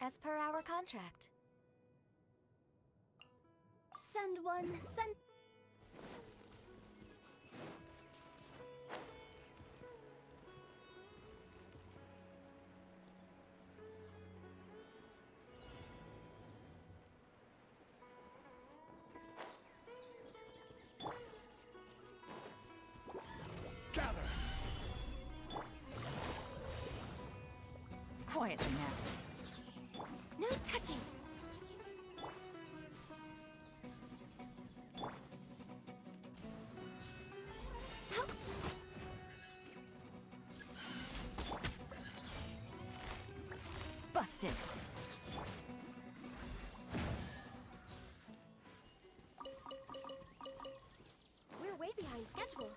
As per our contract. Send one, send. Gather! Quietly now. No touching. Busted. We're way behind schedule.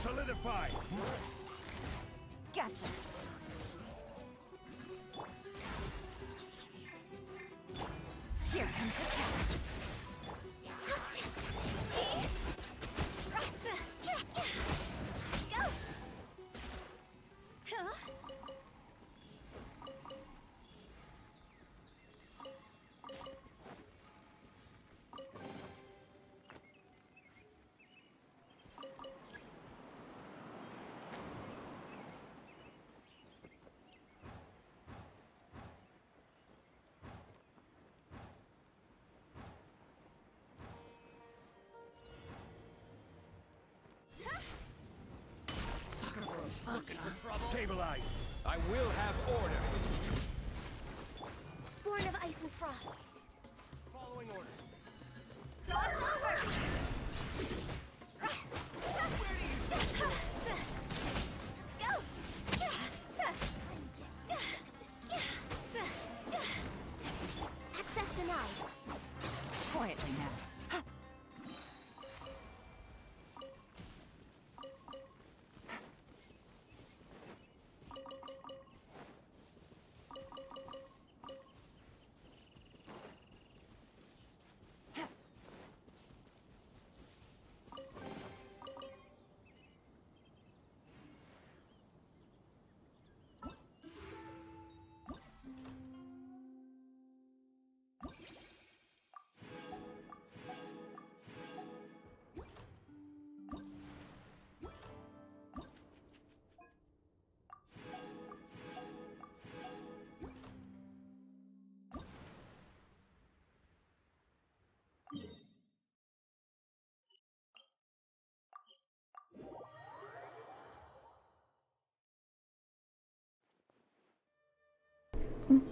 Solidify! Gotcha. Here comes the catch. Go! Huh? Stabilize! I will have order! Born of ice and frost. Following orders. Access denied. Quietly now.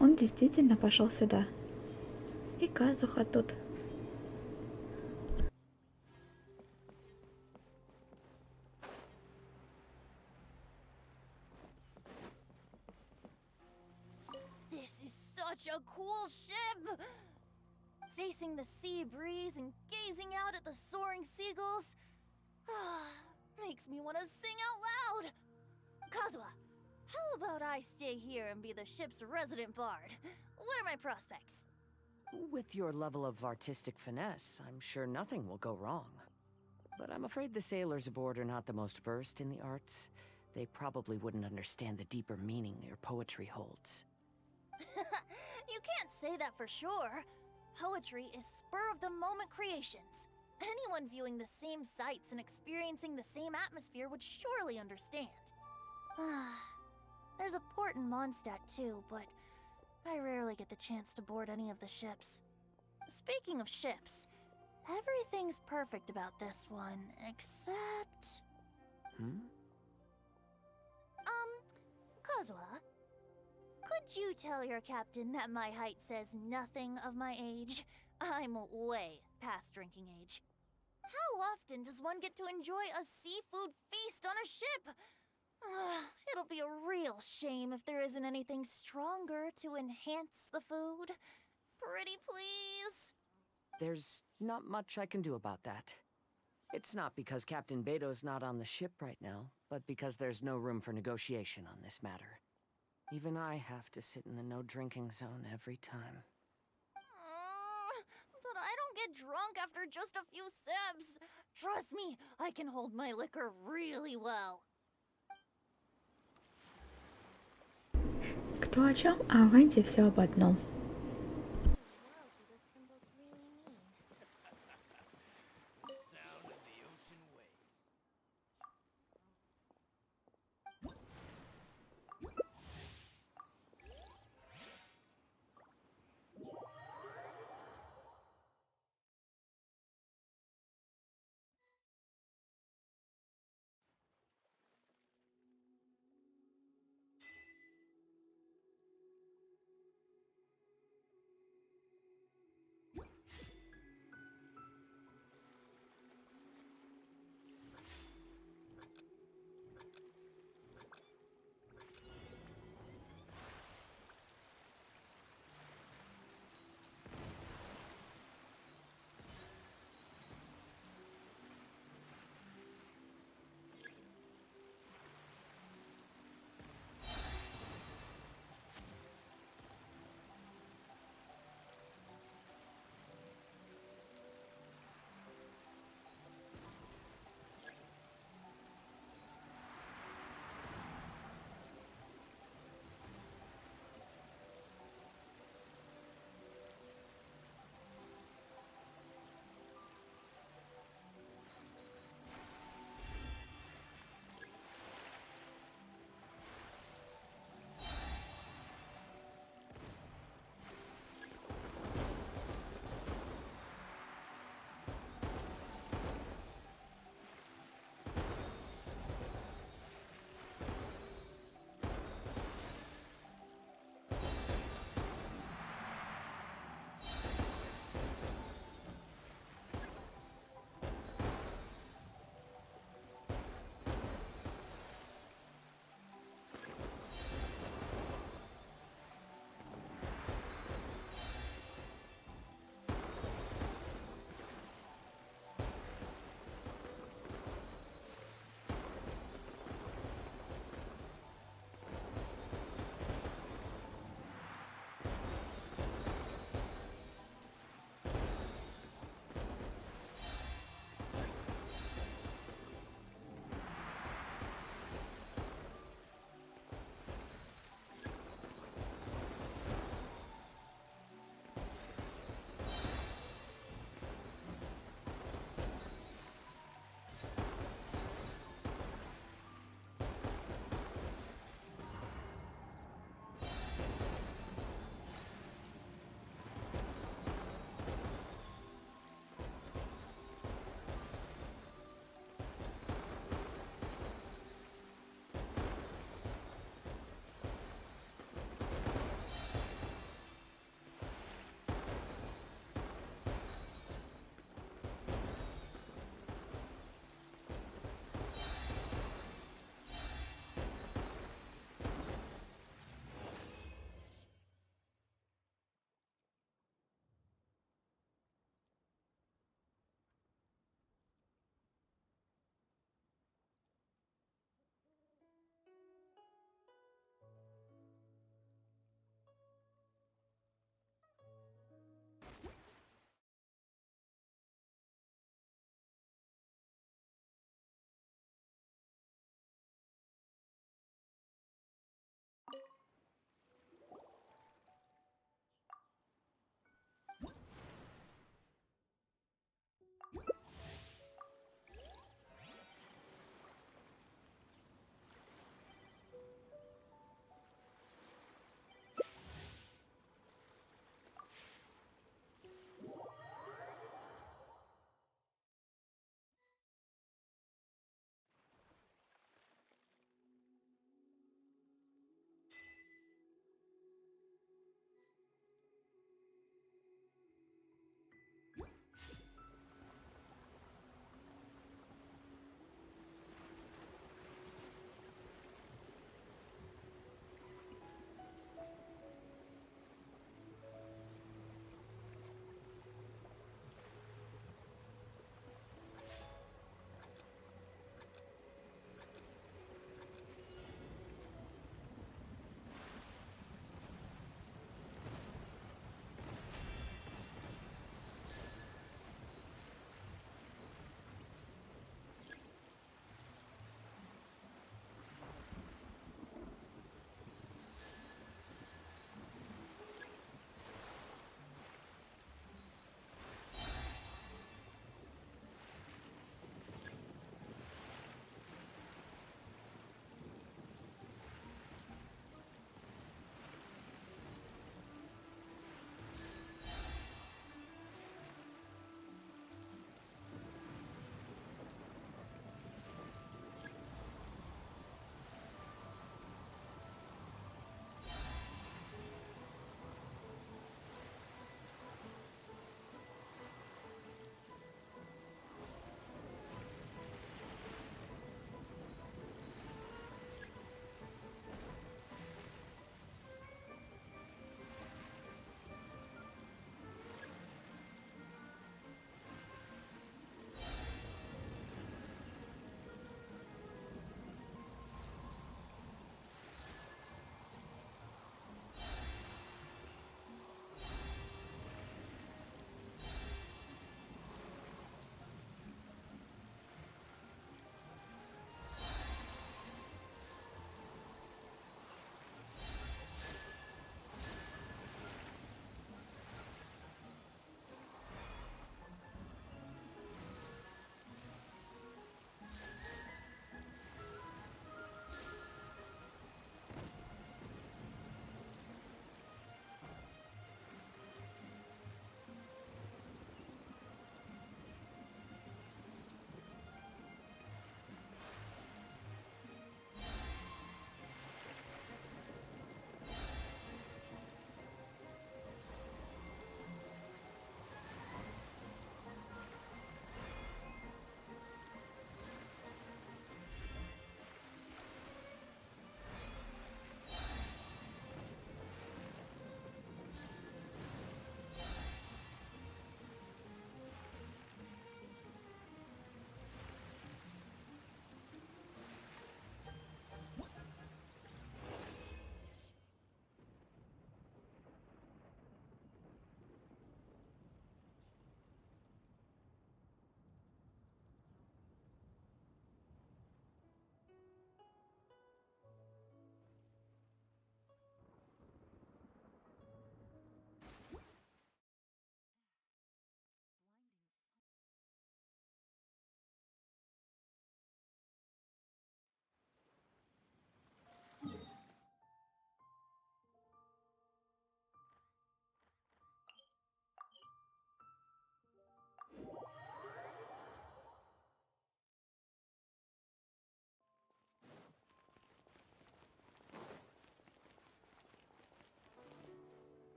Он действительно пошел сюда. И Казуха тут. This is such a cool ship! Facing the sea breeze and gazing out at the soaring seagulls makes me want to sing out loud! Kazuha, how about I stay here and be the ship's resident bard? What are my prospects? With your level of artistic finesse, I'm sure nothing will go wrong. But I'm afraid the sailors aboard are not the most versed in the arts. they probably wouldn't understand the deeper meaning your poetry holds. You can't say that for sure. Poetry is spur-of-the-moment creations. Anyone viewing the same sights and experiencing the same atmosphere would surely understand. There's a port in Mondstadt too, but I rarely get the chance to board any of the ships. Speaking of ships, everything's perfect about this one, except... Kozua, could you tell your captain that my height says nothing of my age? I'm way past drinking age. How often does one get to enjoy a seafood feast on a ship? It'll be a real shame if there isn't anything stronger to enhance the food. Pretty please? There's not much I can do about that. It's not because Captain Beto's not on the ship right now, but because there's no room for negotiation on this matter. Even I have to sit in the no-drinking zone every time. But I don't get drunk after just a few sips. Trust me, I can hold my liquor really well. Кто о чем, а Венди все об одном. Sound of the ocean waves.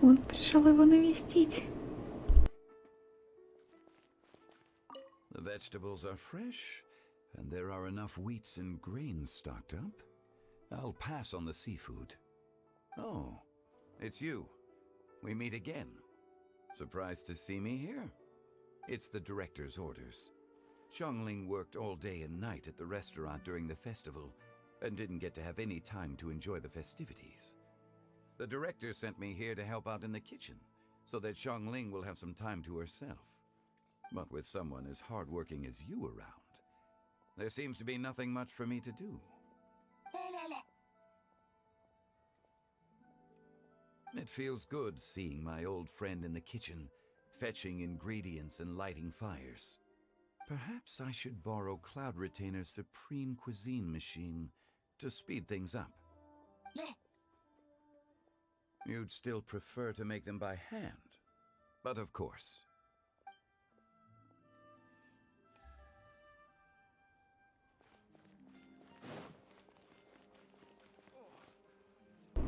Он пришел его навестить. The vegetables are fresh, and there are enough wheats and grains stocked up. I'll pass on the seafood. Oh, it's you. We meet again. Surprised to see me here? It's the director's orders. Xiangling worked all day and night at the restaurant during the festival and didn't get to have any time to enjoy the festivities. The director sent me here to help out in the kitchen so that Xiangling will have some time to herself. But with someone as hardworking as you around, there seems to be nothing much for me to do. It feels good seeing my old friend in the kitchen, fetching ingredients and lighting fires. Perhaps I should borrow Cloud Retainer's Supreme Cuisine machine to speed things up. You'd still prefer to make them by hand, but of course.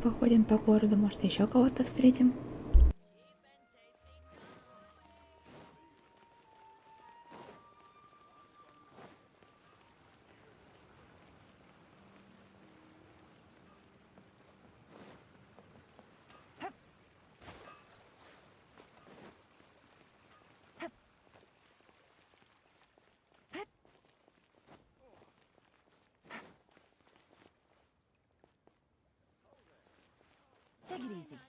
Походим по городу, может, еще кого-то встретим. Take it easy.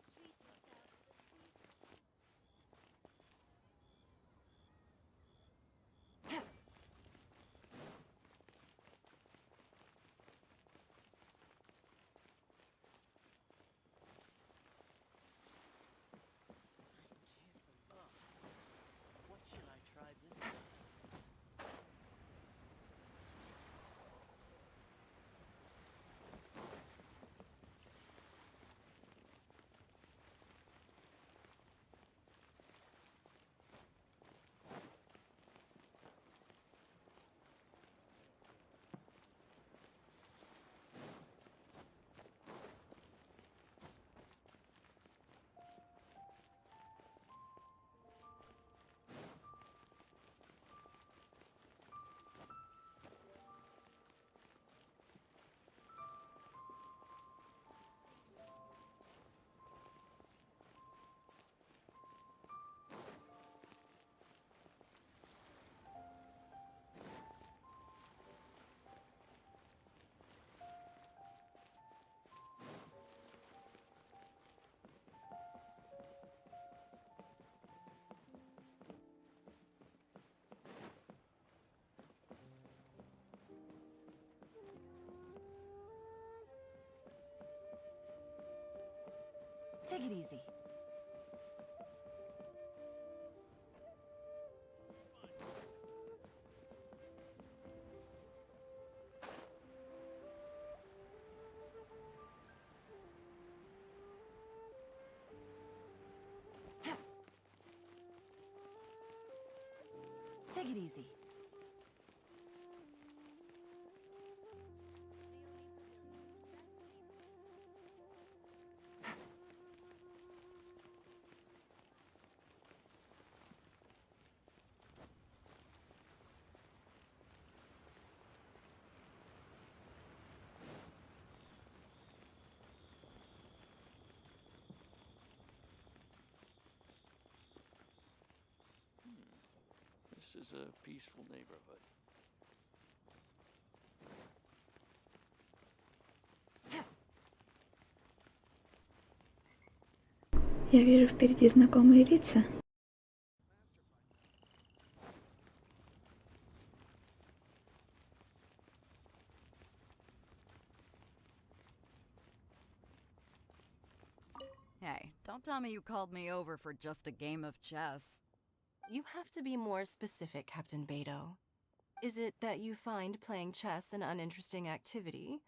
What should I try this time? Take it easy. Take it easy. This is a peaceful neighborhood. Я вижу впереди знакомые лица. Hey, don't tell me you called me over for just a game of chess. You have to be more specific, Captain Beto. Is it that you find playing chess an uninteresting activity,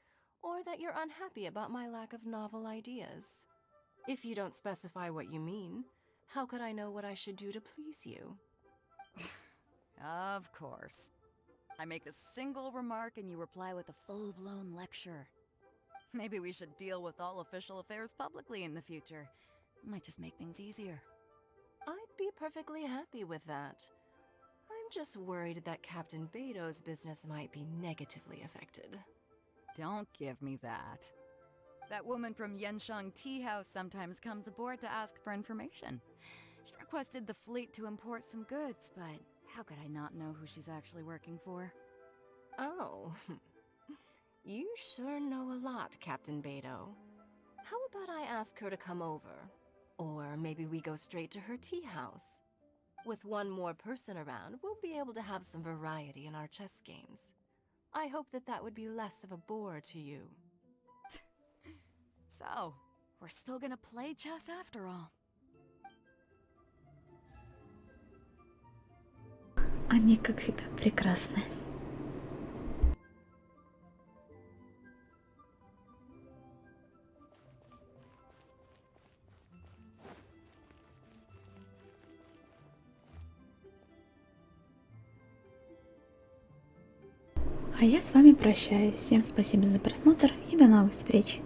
or that you're unhappy about my lack of novel ideas? If you don't specify what you mean, how could I know what I should do to please you? Of course. I make a single remark and you reply with a full-blown lecture. Maybe we should deal with all official affairs publicly in the future. Might just make things easier. I'd be perfectly happy with that. I'm just worried that Captain Beto's business might be negatively affected. Don't give me that. That woman from Genshin Tea House sometimes comes aboard to ask for information. She requested the fleet to import some goods, but how could I not know who she's actually working for? Oh, you sure know a lot, Captain Beto. How about I ask her to come over? Or maybe we go straight to her tea house. With one more person around, we'll be able to have some variety in our chess games. I hope that would be less of a bore to you. So, we're still gonna play chess after all. Они, как всегда, прекрасны. А я с вами прощаюсь. Всем спасибо за просмотр и до новых встреч!